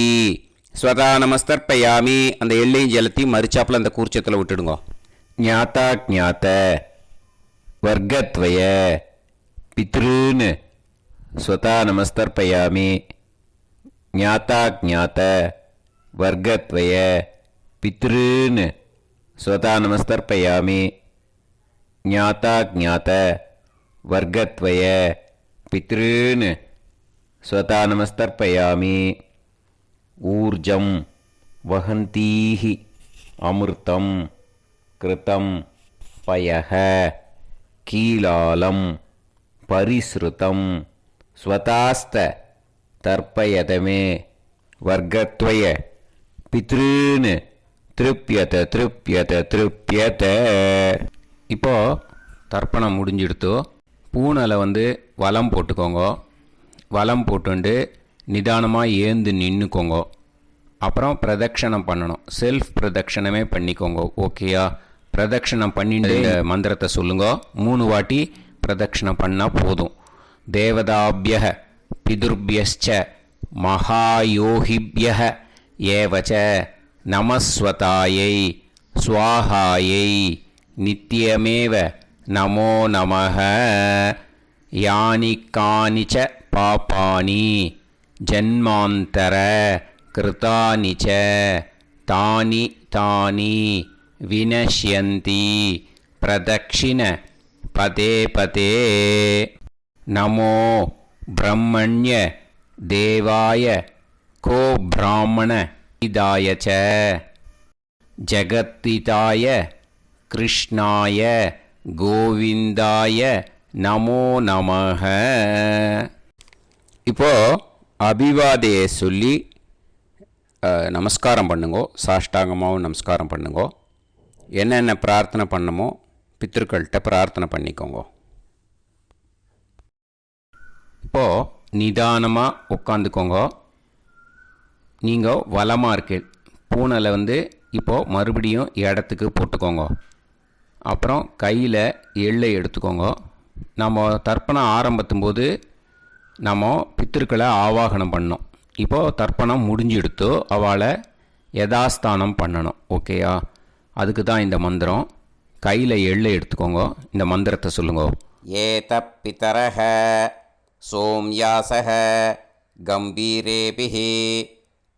S2: ஸ்வதா நமஸ்தர்ப்பயாமி. அந்த எள்ளையும் ஜலத்தையும் மறிச்சாப்பில் அந்த கூர்ச்சத்தில் விட்டுடுங்க. ஞாத்தா ஜாத்த வர்க்கத்வய பித்ருன்னு ஸ்வதா நமஸ்தர்ப்பயாமி. ஞாத்தா ஜாத்த வர்க்கத்வய பித்ருன்னு ஸ்வதா நமஸ்தர்ப்பயாமி. ஞாத்தா ஜாத்த வர்க்கத்வய பித்ருன்னு ஸ்வதா நமஸ்தர்ப்பயாமி. ஊர்ஜம் வஹந்தீஹி அமிர்தம் கிருதம் பயஹ கீலாலம் பரிஸ்ருதம் ஸ்வதாஸ்த தர்ப்பயதமே வர்க்கத்வய பித்ருன்னு திருப்யத திருப்யத திருப்யத. இப்போ தர்ப்பணம் முடிஞ்சிடுத்தோ பூனலை வலம் போட்டுக்கோங்க. வலம் போட்டுண்டு நிதானமாக ஏந்து நின்றுக்கோங்க. அப்புறம் பிரதட்சணம் பண்ணணும். செல்ஃப் பிரதட்சணமே பண்ணிக்கோங்க. ஓகேயா? பிரதட்சணம் பண்ணிட்டு மந்திரத்தை சொல்லுங்க. 3 வாட்டி பிரதட்சணம் பண்ணால் போதும். தேவதாபிய பிதுர்பியச்ச மகாயோகிபிய ஏவச்ச நமஸ்வதாயை ஸ்வாஹாயை நித்யமேவ நமோ நமஹ. யானி கானிச்ச பாபானி ஜன்மாந்தர கிருதானி ச தானி தானி வினஷ்யந்தி பிரதக்ஷிண பதே பதே. நமோ பிரம்மண்ய தேவாய கோ பிராமண இதாய ச ஜகத்திதாய கிருஷ்ணாய கோவிந்தாய நமோ நமஹ. இப்போ அபிவாதையை சொல்லி நமஸ்காரம் பண்ணுங்கோ. சாஷ்டாங்கமாகவும் நமஸ்காரம் பண்ணுங்கோ. என்னென்ன பிரார்த்தனை பண்ணமோ பித்திருக்கள்கிட்ட பிரார்த்தனை பண்ணிக்கோங்க. இப்போது நிதானமாக உட்காந்துக்கோங்க. நீங்கள் வலமாக இருக்கு பூனலை இப்போது மறுபடியும் இடத்துக்கு போட்டுக்கோங்க. அப்புறம் கையில் எள்ளை எடுத்துக்கோங்க. நம்ம தர்ப்பணம் ஆரம்பித்தும் போது நம்ம பித்திருக்களை ஆவாகனம் பண்ணோம். இப்போது தர்ப்பணம் முடிஞ்செடுத்து அவளை யதாஸ்தானம் பண்ணணும். ஓகேயா? அதுக்கு தான் இந்த மந்திரம். கையில் எள்ளை எடுத்துக்கோங்க. இந்த மந்திரத்தை சொல்லுங்க. ஏத பிதரஹ சோம்யாசஹ கம்பீரேபிஹி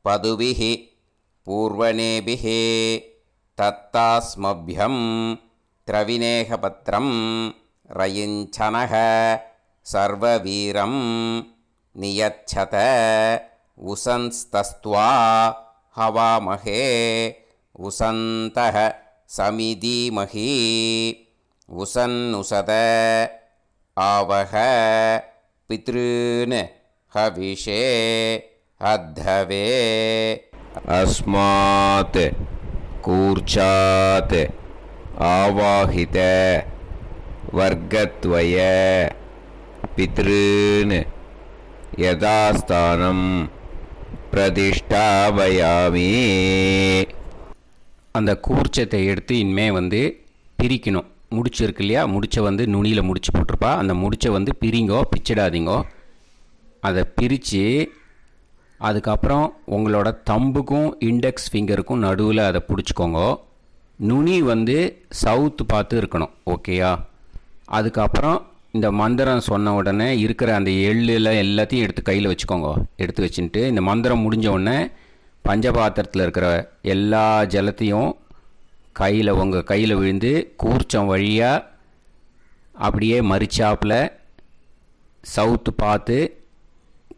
S2: பதுபிஹி பூர்வணேபிஹி தத்தாஸ்மப்யம் திரவிநேகபத்ரம் ரயிஞ்சனஹ சர்வவீரம் நியச்சத உசன்ஸ்தஸ்த்வா ஹவாமஹே உசந்தஹ சமிதீமஹி உசன்னுசத ஆவஹ பித்ருன் ஹவிஷே அத்தவே. அஸ்மாத் கூர்ச்சாத் ஆவாஹித வர்க்கத்வய பித்ருன் யதாஸ்தானம் பிரதிஷ்டாபயாமி. அந்த கூர்ச்சத்தை எடுத்து இனிமே பிரிக்கணும். முடிச்சு இருக்கு இல்லையா? முடிச்சை நுனியில் முடிச்சு போட்டிருப்பா. அந்த முடிச்சை பிரிங்கோ, பிச்சிடாதீங்கோ. அதை பிரித்து அதுக்கப்புறம் உங்களோட தம்புக்கும் இண்டெக்ஸ் ஃபிங்கருக்கும் நடுவில் அதை பிடிச்சிக்கோங்க. நுனி சவுத்து பார்த்து இருக்கணும். ஓகேயா? அதுக்கப்புறம் இந்த மந்திரம் சொன்ன உடனே இருக்கிற அந்த எள்ளில் எல்லாத்தையும் எடுத்து கையில் வச்சுக்கோங்க. எடுத்து வச்சுட்டு இந்த மந்திரம் முடிஞ்ச உடனே பஞ்சபாத்திரத்தில் இருக்கிற எல்லா ஜலத்தையும் உங்கள் கையில் விழுந்து கூர்ச்சம் வழியாக அப்படியே மறிச்சாப்பில் சவுத்து பார்த்து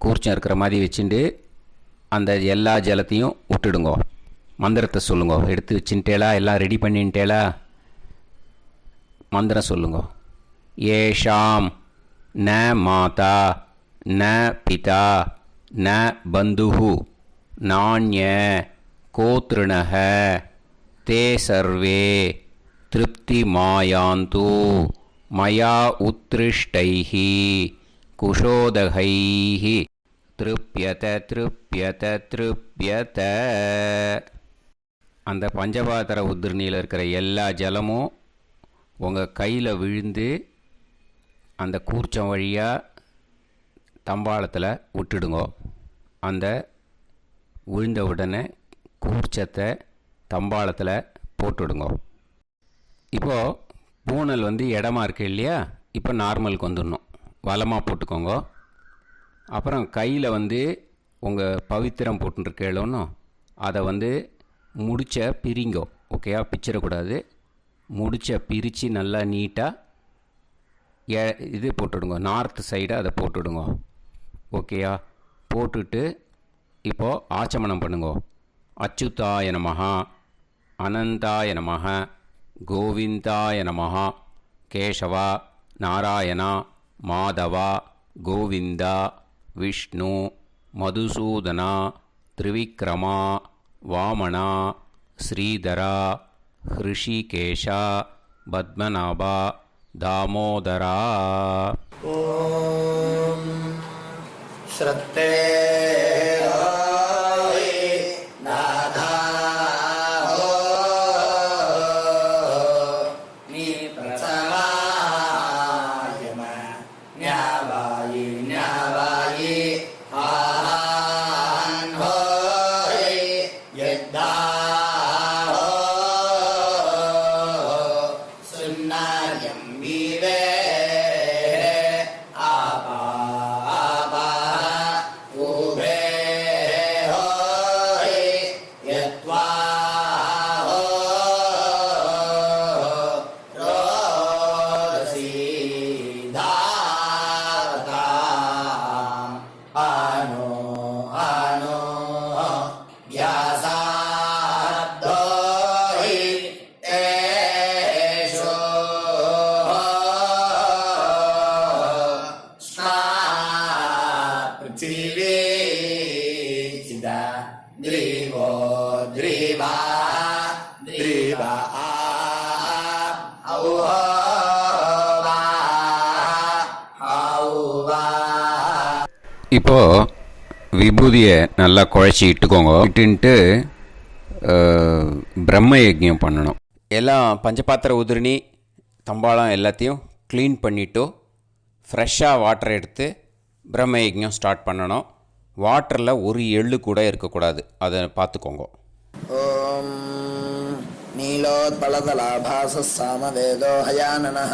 S2: கூர்ச்சம் இருக்கிற மாதிரி வச்சுட்டு அந்த எல்லா ஜலத்தையும் விட்டுடுங்க. மந்திரத்தை சொல்லுங்க. எடுத்து வச்சுட்டேலா? எல்லாம் ரெடி பண்ணிட்டேலா? மந்திரம் சொல்லுங்க. ஏஷாம் ந மாதா ந பிதா ந பந்துஹு நாண்ய கோத்ருணஹ தே சர்வே திருப்தி மாயாந்து மயா உத்ருஷ்டைஹி குஷோதகைஹி திருப்யத திருப்யத திருப்யத. அந்த பஞ்சபாத்திர உதிர்ணியில் இருக்கிற எல்லா ஜலமும்
S1: உங்கள் கையில் விழுந்து அந்த கூர்ச்சம் வழியாக தம்பாளத்தில் விட்டுடுங்க. அந்த விழுந்த உடனே கூர்ச்சத்தை தம்பாளத்தில் போட்டுடுங்க. இப்போது பூனல் இடமா இருக்கு இல்லையா, இப்போ நார்மலுக்கு வந்துடணும். வலமாக போட்டுக்கோங்க. அப்புறம் கையில் உங்கள் பவித்திரம் போட்டுருக்கேளோன்னு அதை முடிச்ச பிரிங்கோ. ஓகேயா, பிச்சிடக்கூடாது. முடிச்ச பிரித்து நல்லா நீட்டாக இது போட்டுடுங்க. நார்த் சைடு அதை போட்டுடுங்க. ஓகேயா, போட்டுட்டு இப்போது ஆச்சமனம் பண்ணுங்க. அச்சுதாய நமஹ, அனந்தாய நமஹ, கோவிந்தாய நமஹ, கேசவா, நாராயணா, மாதவா, கோவிந்தா, விஷ்ணு, மதுசூதனா, திரிவிக்ரமா, வாமனா, ஸ்ரீதரா, ஹிருஷிகேஷா, பத்மநாபா, தாமோதரா.
S3: ஓம் ஸ்ரத்தே
S1: இப்போது விபூதியை நல்லா குழச்சி இட்டுக்கோங்க. இட்டுன்ட்டு பிரம்ம யஜ்ஞம் பண்ணணும். எல்லாம் பஞ்சபாத்திர உதிரணி தம்பாளம் எல்லாத்தையும் க்ளீன் பண்ணிவிட்டு ஃப்ரெஷ்ஷாக வாட்டர் எடுத்து பிரம்ம யஜ்ஞம் ஸ்டார்ட் பண்ணணும். வாட்டரில் ஒரு எள்ளு கூட இருக்கக்கூடாது, அதை பார்த்துக்கோங்க.
S3: ஓம் நீலோத்பலதலாபாசः சாமவேதோ ஹயானனः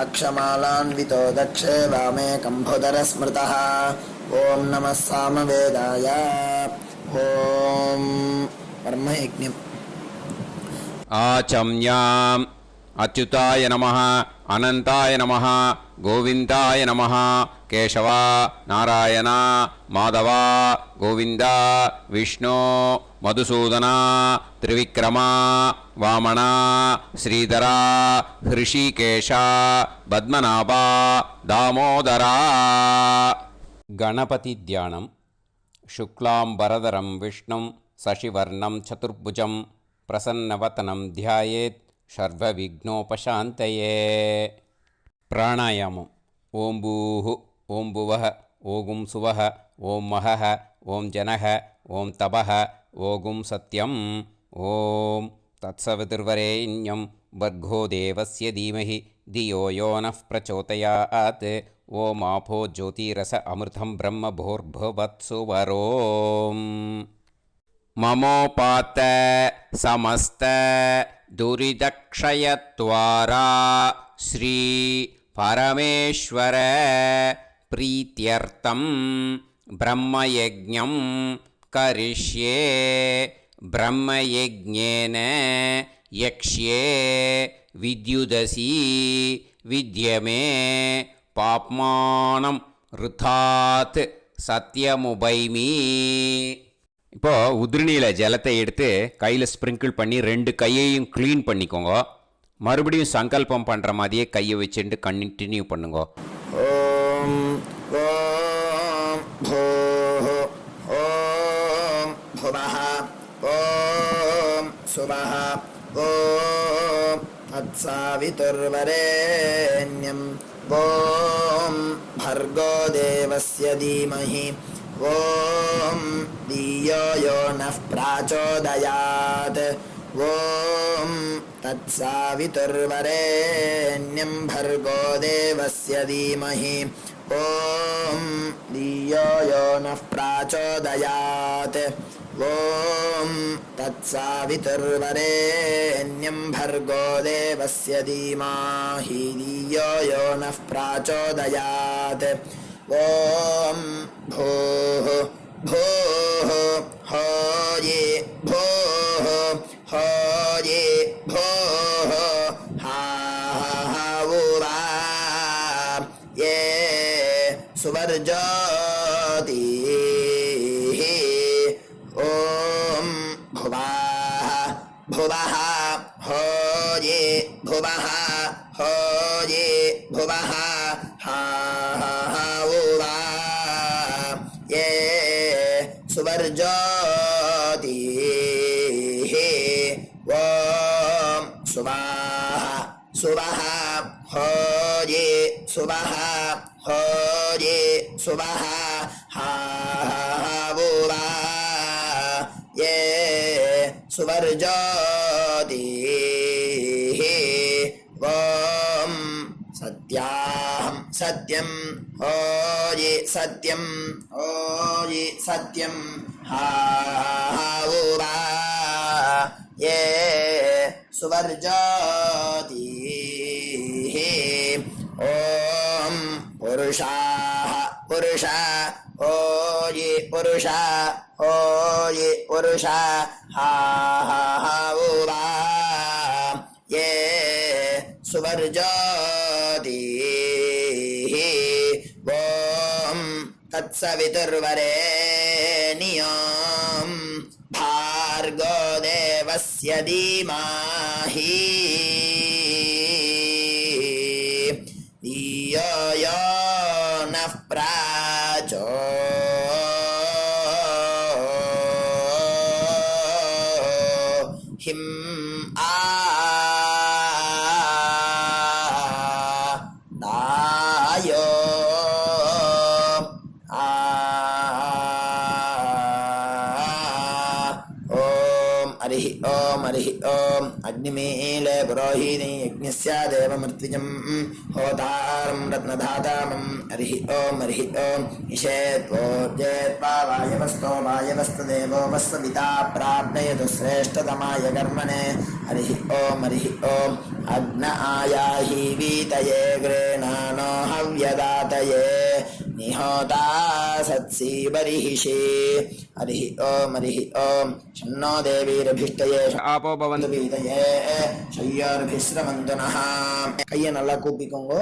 S3: அக்ஷமாலான்விதோ தக்ஷே வாமே கம்போதரஸ்மிருதः. ஓம் நமः சாமவேதாய. ஓம் பிரம்மயஜ்ஞம்.
S1: ஆச்சம்யாம் அச்சுதாய நமஹ, அனந்தாய நமஹ, கோவிந்தாய நமஹ, கேசவா, நாராயணா, மாதவா, கோவிந்தா, விஷ்ணு, மதுசூதனா, திரிவிக்ரமா, வாமனா, ஸ்ரீதரா, ஹிருஷிகேஷா, பத்மநாபா, தாமோதரா. கணபதி தியானம். சுக்லாம்பரதரம் விஷ்ணும் சசிவர்ணம் சதுர்புஜம் பிரசன்னவதனம் தியாயேத் சர்வவிக்னோபசாந்தயே. பிராணாயாமம். ஓம் பூஹு, ஓம் புவஹ, ஓகும் சுவஹ, ஓம் மஹஹ, ஓம் ஜனஹ, ஓம் தபஹ, ஓகும் சத்யம். ஓம் தத்சவிதுர்வரேண்யம் வர்கோ தேவஸ்ய தீமஹி தியோ யோ நः பிரச்சோதயாத். ஓம் ஆபோ ஜோதிரச அமிர்தம் பிரம்ம பூர்புவத்சு வரோம். மமோபாத்த சமஸ்த துரிதக்ஷயத்வாரா ஸ்ரீ பரமேஸ்வர பிரீத்யர்த்தம் பிரம்மயஜ்ஞம் கரிஷ்யே. பிரம்மயஜ்ஞேன யக்ஷ்யே வித்யுதசி வித்யமே பாப்மானம் ருதாத் சத்யமுபைமி. இப்போது உதிரணியில் ஜலத்தை எடுத்து கையில் ஸ்ப்ரிங்கிள் பண்ணி 2 கையையும் க்ளீன் பண்ணிக்கோங்க. மறுபடியும் சங்கல்பம் பண்ணுற மாதிரியே கையை வச்சுட்டு கண்டினியூ பண்ணுங்க.
S3: ஓம் ஓம் பூஹு, ஓம் புவஹ, ஓம் சுவஹ, ஓம் தத்சவிதுர்வரேண்யம் ஓம் भर्गो देवस्य धीमहि ॐ धियो यो नः प्रचोदयात् ॐ तत्सावितुर्वरेण्यं भर्गो देवस्य धीमहि ॐ धियो यो नः प्रचोदयात् ॐ तत्सावितुर्वरेण्यं भर्गो देवस्य धीमहि धियो यो नः प्रचोदयात् ॐ भूः भूः होये भूः होये भूः हा उवा ये सुवर्जोति ॐ भुवः भुवः होये भुवः होये भुवः हा उवा ये सुवर्जोति ॐ सुवाः सुवः होये सुवः होये सुवः हा उवा ये सुवर्जोति ॐ सत्याहं सत्यं होये सत्यं होये सत्यं हा उवा ये सुवर्जोति ॐ पुरुषाः पुरुषा होये पुरुषा होये पुरुषा हा उवा ये सुवर्जोति ॐ तत्सवितुर्वरेण्यं भार्गो देवस्य धीमहि धियो यो नः प्रचोदयात् हरिः ओम अग्निमीले पुरोहिणी यज्ञस्य देवमृत्विजं होतारं रत्नधातामं हरिः ओम ईशेत्वोर्जेत्वा वायवस्तो वायवस्तदेवो वस्सविता प्राप्नयतु श्रेष्ठतमाय कर्मणे हरिः ओम अग्न आयाहि वीतये गृह्णानो हव्यदातये निहोता सत्सी बर्हिषि हरिः ओम शन्नो देवीरभिष्टये
S1: आपो भवन्तु
S3: வீதையே ஷய்யார்பிஸ்ரவந்து நஹ கையை நல்லா கூப்பிக்கோங்க.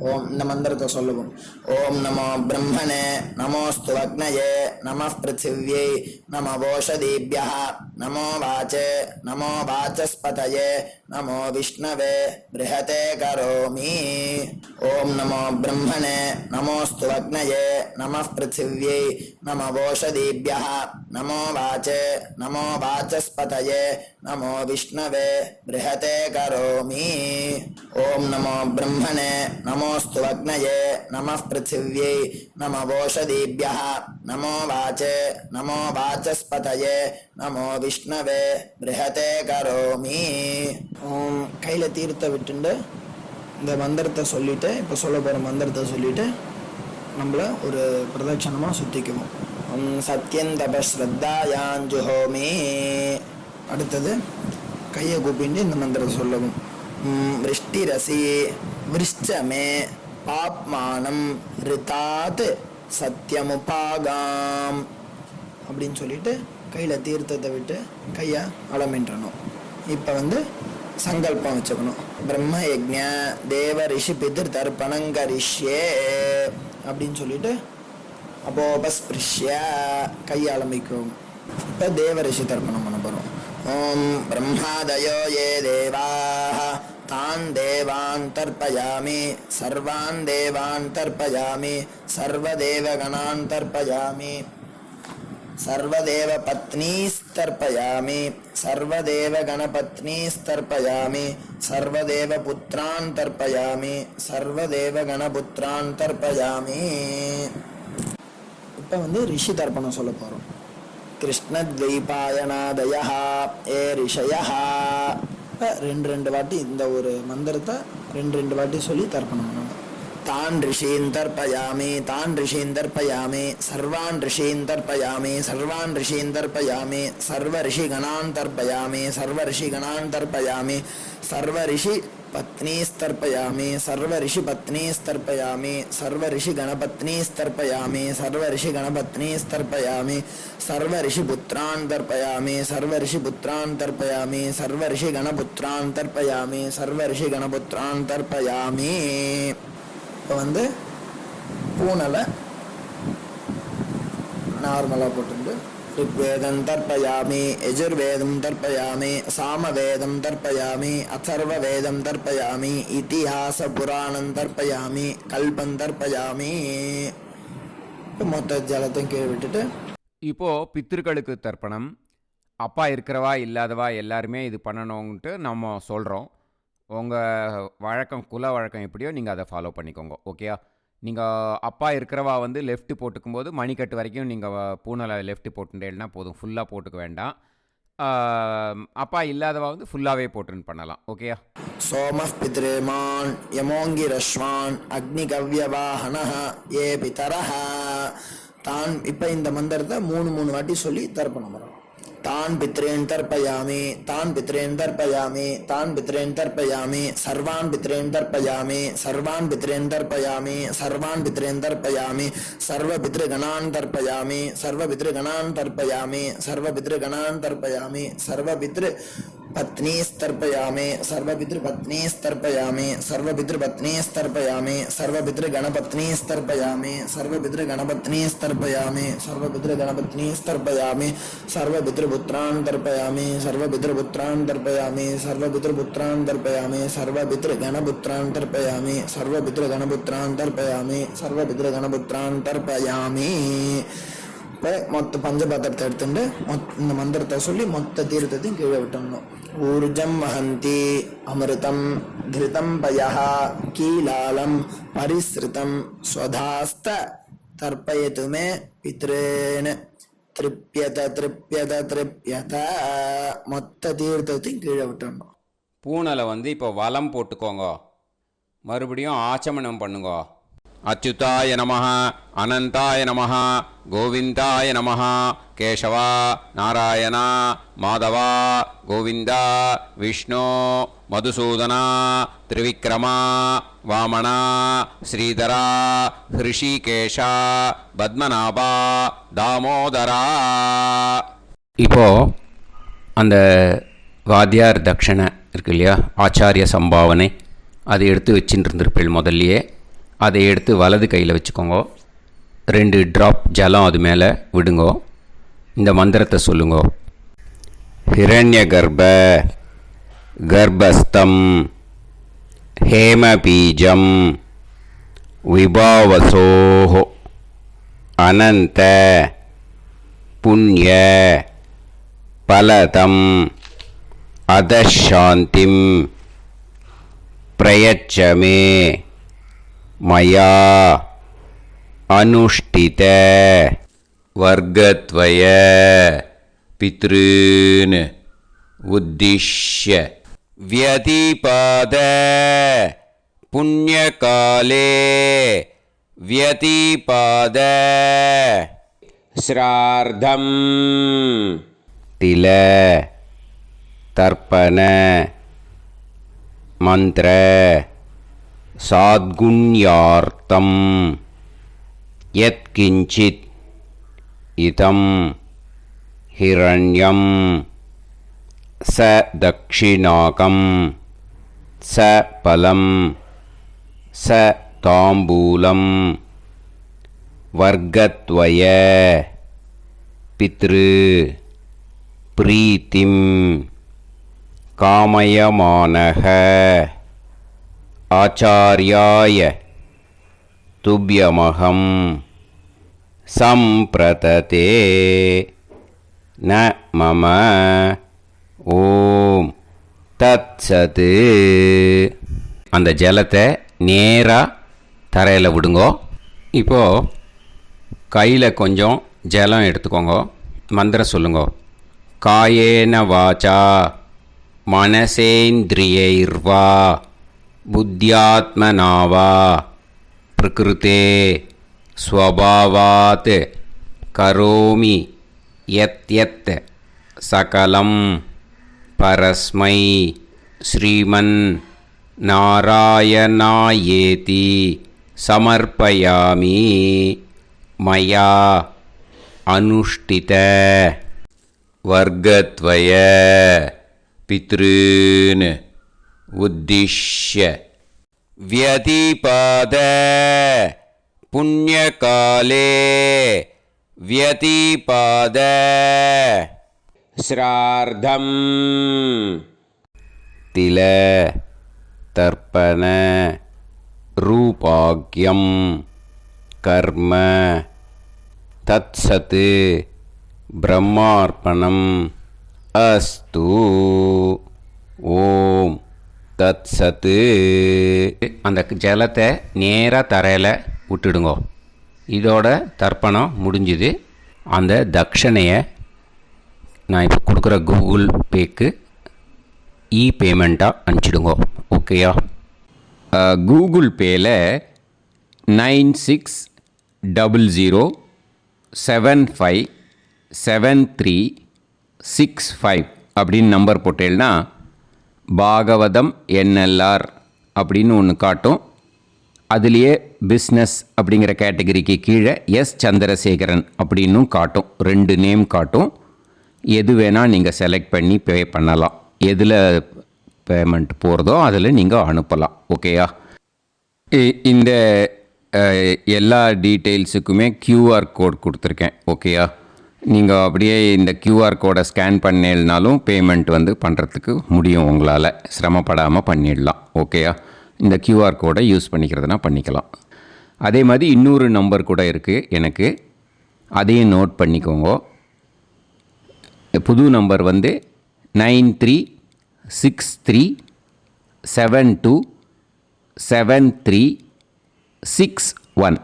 S3: ஓம் இந்த மந்திரத்தை சொல்லுவோம். ஓம் நமோ பிரம்மணே நமோஸ்து அக்னயே நமः பிருத்திவ்யை நமோ ஓஷதீப்யः நமோ வாச்சே நமோ வாச்சஸ்பதயே நமோ விஷ்ணவே ப்ருஹதே கரோமி. ஓம் நமோ பிரம்மணே நமோஸ்து அக்னயே நமः பிருத்திவ்யை நமோ ஓஷதீப்யः நமோ வாச்சே நமோ வாச்சஸ்பதயே நமோ விஷ்ணவே ப்ருஹதே கரோமி. ஓம் நமோ பிரம்மணே நமோஸ்து அக்னயே நமः பிருத்திவ்யை நமோ ஓஷதீப்யः நமோ வாச்சே நமோ வாச்சஸ்பதயே நமோ விஷ்ணவே ப்ருஹதே கரோமி. ஓம் கையில தீர்த்த விட்டுண்டு இந்த மந்திரத்தை சொல்லிட்டு இப்போ சொல்ல போகிற மந்திரத்தை சொல்லிட்டு நம்மள ஒரு பிரதட்சணமாக சுற்றிக்குவோம். சத்யந்தபஸ்ரத்தாயாஞ்சுஹோமி. அடுத்தது கையை கூப்பிட்டு இந்த மந்திரத்தை சொல்லவும். விருஷ்டிரசி விருஷ்டமே பாப்மானம் ரிதாத் சத்யமுபாகாம் அப்படின்னு சொல்லிட்டு கையில் தீர்த்தத்தை விட்டு கையை அலமின்றணும். இப்போ சங்கல்பம் வச்சுக்கணும். பிரம்ம யஜ்ஞ தேவ ரிஷி பிதிர் தர்ப்பணங்கரிஷ்யே அப்படின்னு சொல்லிட்டு அப்போபஸ்பிருஷ்ய கையை அலம்பிக்கும். இப்போ தேவ ரிஷி தர்ப்பணம் பண்ண போகிறோம். ஓம் பிரம்மாதயோ யே தேவாः तान् देवान् तर्पयामि सर्वान् देवान् तर्पयामि सर्वदेवगणान् तर्पयामि सर्वदेवपत्नीस्तर्पयामि सर्वदेवगणपत्नीस्तर्पयामि सर्वदेवपुत्रान् तर्पयामि सर्वदेवगणपुत्रान् तर्पयामि. இப்போ ரிஷி தர்ப்பணம் சொல்ல போகிறோம். கிருஷ்ணத்வைபாயனாதயः ஏ ரிஷயः இப்போ ரெண்டு வாட்டி இந்த ஒரு மந்திரத்தை ரெண்டு வாட்டி சொல்லி தர்ப்பணம் பண்ணணும். तान् ऋषीन् तर्पयामि, तान् ऋषीन् तर्पयामि, सर्वान् ऋषीन् तर्पयामि, सर्वान् ऋषीन् तर्पयामि, सर्वऋषिगणान् तर्पयामि, सर्वऋषिगणान् तर्पयामि, सर्वऋषिपत्नीस्तर्पयामि, सर्वऋषिपत्नीस्तर्पयामि, सर्वऋषिगणपत्नीस्तर्पयामि, सर्वऋषिगणपत्नीस्तर्पयामि, सर्वऋषिपुत्रान् तर्पयामि, सर्वऋषिपुत्रान् तर्पयामि, सर्वऋषिगणपुत्रान् तर्पयामि, सर्वऋषिगणपुत्रान् तर्पयामि. இப்போ வந்து பூனலை நார்மலாக போட்டு ऋग्वेदं तर्पयामि, यजुर्वेदं तर्पयामि, सामवेदं तर्पयामि, अथर्ववेदं तर्पयामि, इतिहासपुराणं तर्पयामि, कल्पं तर्पयामि. மொத்த ஜலத்தையும் கீழே விட்டுட்டு
S2: இப்போது பித்திருக்களுக்கு தர்ப்பணம். அப்பா இருக்கிறவா இல்லாதவா எல்லாருமே இது பண்ணணுன்ட்டு நம்ம சொல்கிறோம். உங்கள் வழக்கம் குல வழக்கம் எப்படியோ நீங்கள் அதை ஃபாலோ பண்ணிக்கோங்க. ஓகேயா? நீங்கள் அப்பா இருக்கிறவா வந்து லெஃப்ட்டு போட்டுக்கும்போது மணிக்கட்டு வரைக்கும் நீங்கள் பூனலை லெஃப்ட்டு போட்டுட்டேன்னா போதும், ஃபுல்லாக போட்டுக்க வேண்டாம். அப்பா இல்லாதவா வந்து ஃபுல்லாகவே போட்டுன்னு பண்ணலாம். ஓகேயா?
S3: சோமः பித்ரேமான் யமோங்கிரஸ்வான் அக்னிகவ்யவாஹனः ஏ பிதரஹ தான். இப்போ இந்த மந்திரத்தை மூணு வாட்டி சொல்லி தர்ப்பணம் பண்ணணும். तान् पितॄन् तर्पयामि, तान् पितॄन् तर्पयामि, तान् पितॄन् तर्पयामि, सर्वान् पितॄन् तर्पयामि, सर्वान् पितॄन् तर्पयामि, सर्वान् पितॄन् तर्पयामि, सर्वपितृगणान् तर्पयामि, सर्वपितृगणान् तर्पयामि, सर्वपितृगणान् तर्पयामि, सर्वपितृपत्नीस्तर्पयामि, सर्वपितृपत्नीस्तर्पयामि, सर्वपितृपत्नीस्तर्पयामि, सर्वपितृगणपत्नीस्तर्पयामि, सर्वपितृगणपत्नीस्तर्पयामि, सर्वपितृगणपत्नीस्तर्पयामि, सर्वपितृपुत्रान् तर्पयामि, सर्वपितृपुत्रान् तर्पयामि, सर्वपितृपुत्रान् तर्पयामि, सर्वपितृगणपुत्रान् तर्पयामि, सर्वपितृगणपुत्रान् तर्पयामि, सर्वपितृगणपुत्रान् तर्पयामि. இப்போ மொத்த பஞ்சபாத்திரத்தை எடுத்துட்டு இந்த மந்திரத்தை சொல்லி மொத்த தீர்த்தத்தையும் கீழே விட்டணும். ஊர்ஜம் வஹந்தி அமிர்தம் திருதம் பயஹ கீலாலம் பரிஸ்ருதம் ஸ்வதாஸ்த தர்ப்பயதுமே பித்ரேன் திருப்யத திருப்யத திருப்யத. மொத்த தீர்த்தத்தையும் கீழே விட்டணும்.
S2: பூனலை வந்து இப்போ வலம் போட்டுக்கோங்க. மறுபடியும் ஆச்சமனம் பண்ணுங்க. அச்சுதாய நமஹ, அனந்தாய நமஹ, கோவிந்தாய நமஹ, கேசவா நாராயணா மாதவா கோவிந்தா விஷ்ணு மதுசூதனா திரிவிக்ரமா வாமனா ஸ்ரீதரா ஹிருஷிகேஷா பத்மநாபா தாமோதரா. இப்போது அந்த வாத்தியார் தட்சணை இருக்கு இல்லையா, ஆச்சாரிய சம்பாவனை, அதை எடுத்து வச்சுட்டு இருந்திருப்பேள் முதல்லையே. அதை எடுத்து வலது கையில் வச்சுக்கோங்க. 2 ட்ராப் ஜலம் அது மேலே விடுங்கோ. இந்த மந்திரத்தை சொல்லுங்கோ. ஹிரண்ய கர்ப்ப கர்ப்பஸ்தம் ஹேமபீஜம் விபாவசோஹோ அனந்த புண்ணிய பலதம் அதசாந்திம் பிரயச்சமே மயா அனுஷ்டித வர்க்கத்வய பித்ருன் உத்திஷ்ய வியதிபாத புண்ணியகாலே வியதிபாத ஸ்ரார்த்தம் தில தர்ப்பண மந்திர சாத்குண்யார்த்தம் யத்கிஞ்சித் இதம் ஹிரண்யம் ச தக்ஷிணாகம் ச பலம் ச தாம்பூலம் வர்க்கத்வய பித்ரு பிரீத்திம் காமயமானஹ ஆச்சார்யாய துப்யமகம் சம்பிரததே ந மம. ஓம் தத்சத். அந்த ஜலத்தை நேராக தரையில் விடுங்கோ. இப்போது கையில் கொஞ்சம் ஜலம் எடுத்துக்கோங்க. மந்திரம் சொல்லுங்க. காயேன வாச்சா
S1: मनसेन्द्रियैर्वा बुद्ध्यात्मना वा प्रकृते स्वभावात् करोमि यत् सकलं परस्मै श्रीमन् नारायणायेति समर्पयामि मया अनुष्ठित वर्गत्वय पितॄन् उद्दिश्य व्यतिपाद पुण्यकाले व्यतिपाद श्रार्धम् तिल तर्पण रूपाग्यं कर्म तत्सत् ब्रह्मार्पणम् अस्तु ஓம் தத் சத்து. அந்த ஜலத்தை நேராக தரையில் விட்டுடுங்கோ. இதோட தர்ப்பணம் முடிஞ்சுது. அந்த தட்சணையை நான் இப்போ கொடுக்குற கூகுள் பேக்கு பேமெண்ட்டாக அனுப்பிச்சிடுங்கோ. ஓகேயா? கூகுள் பேயில் 9600757365 அப்படின்னு நம்பர் போட்டேன்னா பாகவதம் NLR அப்படின்னு ஒன்று காட்டும். அதுலேயே பிஸ்னஸ் அப்படிங்கிற கேட்டகரிக்கு கீழே சந்திரசேகரன் அப்படின்னும் காட்டும். 2 நேம் காட்டும். எது வேணால் நீங்கள் செலக்ட் பண்ணி பே பண்ணலாம். எதில் பேமெண்ட் போகிறதோ அதில் நீங்கள் அனுப்பலாம். ஓகேயா? இந்த எல்லா டீட்டெயில்ஸுக்குமே QR கோட் கொடுத்துருக்கேன். ஓகேயா? நீங்கள் அப்படியே இந்த QR கோடை ஸ்கேன் பண்ணேன்னாலும் பேமெண்ட் பண்ணுறதுக்கு முடியும். உங்களால் சிரமப்படாமல் பண்ணிடலாம். ஓகேயா? இந்த QR கோடை யூஸ் பண்ணிக்கிறதுனா பண்ணிக்கலாம். அதே மாதிரி இன்னொரு நம்பர் கூட இருக்குது எனக்கு. அதையும் நோட் பண்ணிக்கோங்க. புது நம்பர் 9363727361.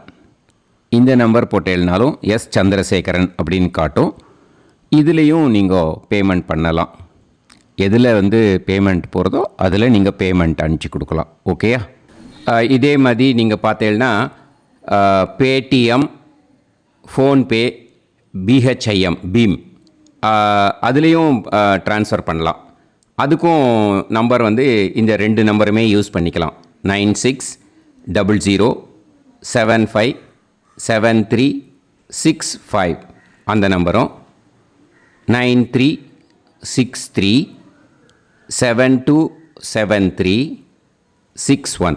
S1: இந்த நம்பர் போட்டேல்னாலும் சந்திரசேகரன் அப்படின்னு காட்டும். இதுலேயும் நீங்கள் பேமெண்ட் பண்ணலாம். எதில் பேமெண்ட் போகிறதோ அதில் நீங்கள் பேமெண்ட் அனுப்பிச்சி கொடுக்கலாம். ஓகேயா? இதே மாதிரி நீங்கள் பார்த்தேன்னா பேடிஎம், ஃபோன்பே, BHIM பீம் அதுலேயும் ட்ரான்ஸ்ஃபர் பண்ணலாம். அதுக்கும் நம்பர் இந்த 2 நம்பருமே யூஸ் பண்ணிக்கலாம். 9600757365 அந்த நம்பரும் 9363727361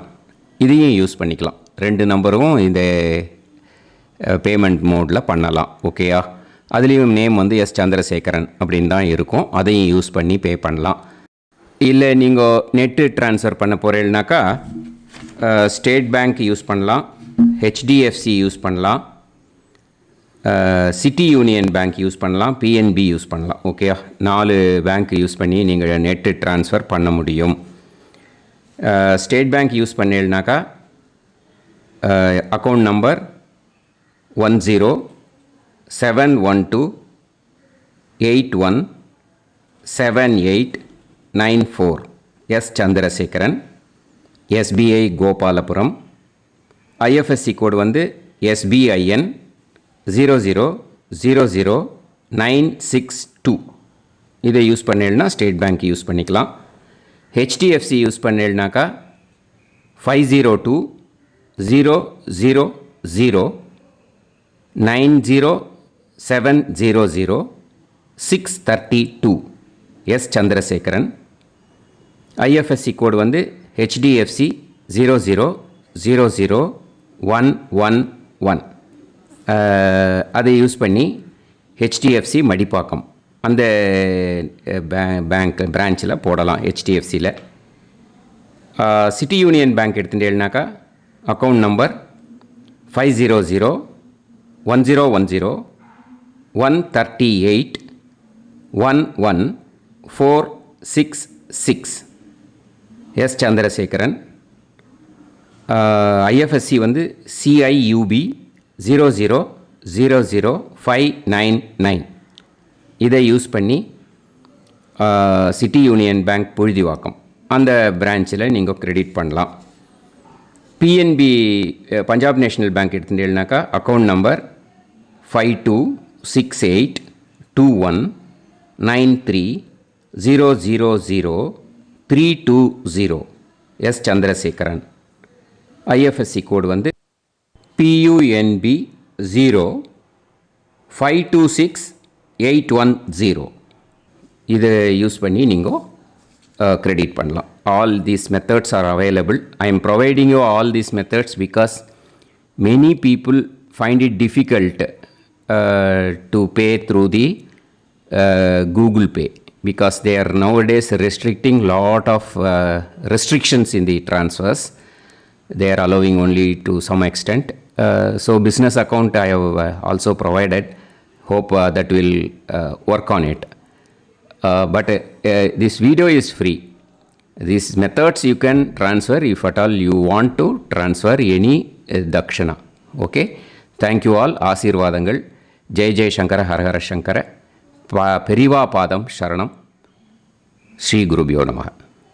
S1: இதையும் யூஸ் பண்ணிக்கலாம். 2 நம்பரும் இந்த பேமெண்ட் மோடில் பண்ணலாம். ஓகேயா? அதுலேயும் நேம் சந்திரசேகரன் அப்படின்னு தான் இருக்கும். அதையும் யூஸ் பண்ணி பே பண்ணலாம். இல்லை நீங்கள் நெட்டு ட்ரான்ஸ்ஃபர் பண்ண போகிறீங்கனாக்கா ஸ்டேட் பேங்க் யூஸ் பண்ணலாம், HDFC யூஸ் பண்ணலாம், சிட்டி யூனியன் பேங்க் யூஸ் பண்ணலாம், PNB யூஸ் பண்ணலாம். ஓகேயா? 4 பேங்க் யூஸ் பண்ணி நீங்கள் நெட்டு ட்ரான்ஸ்ஃபர் பண்ண முடியும். ஸ்டேட் பேங்க் யூஸ் பண்ணீங்கனாக்கா account number 10712817894 Chandrasekaran, SBI Gopalapuram. IFSC code SBIN 0000962. இதை யூஸ் பண்ணேன்னா ஸ்டேட் பேங்க் யூஸ் பண்ணிக்கலாம். HDFC யூஸ் பண்ணேன்னாக்கா 5020090700 சந்திரசேகரன். IFSC code HDFC 0000111. அதை யூஸ் பண்ணி HDFC மடிப்பாக்கம் அந்த பேங்க் பிரான்ச்சில் போடலாம். HDFCயில் சிட்டி யூனியன் பேங்க் எடுத்துட்டேன்னாக்கா account number 500101381146 Chandrasekaran. IFSC CIUB 0000599. இதை யூஸ் பண்ணி சிட்டி யூனியன் பேங்க் புழுதிவாக்கம் அந்த பிரான்ச்சில் நீங்கள் கிரெடிட் பண்ணலாம். பிஎன்பி பஞ்சாப் நேஷ்னல் பேங்க் எடுத்துட்டீங்கன்னாக்கா account number 52682193000320 S Chandrasekaran. IFSC code வந்து PUNB 0526810. இதை யூஸ் பண்ணி நீங்கள் கிரெடிட் பண்ணலாம். All these methods are available. I am providing you all these methods because many people find it difficult to pay through the Google Pay because they are nowadays restricting lot of restrictions in the transfers. They are allowing only to some extent. So business account I have also provided. Hope that will work on it. But this video is free. These methods you can transfer if at all you want to transfer any dakshana. Okay. Thank you all. ஆசீர்வாதங்கள். ஜெய் ஜெய் சங்கர ஹரஹர சங்கர. பெரிவா பாதம் சரணம். ஸ்ரீ குருபியோ நமஹ.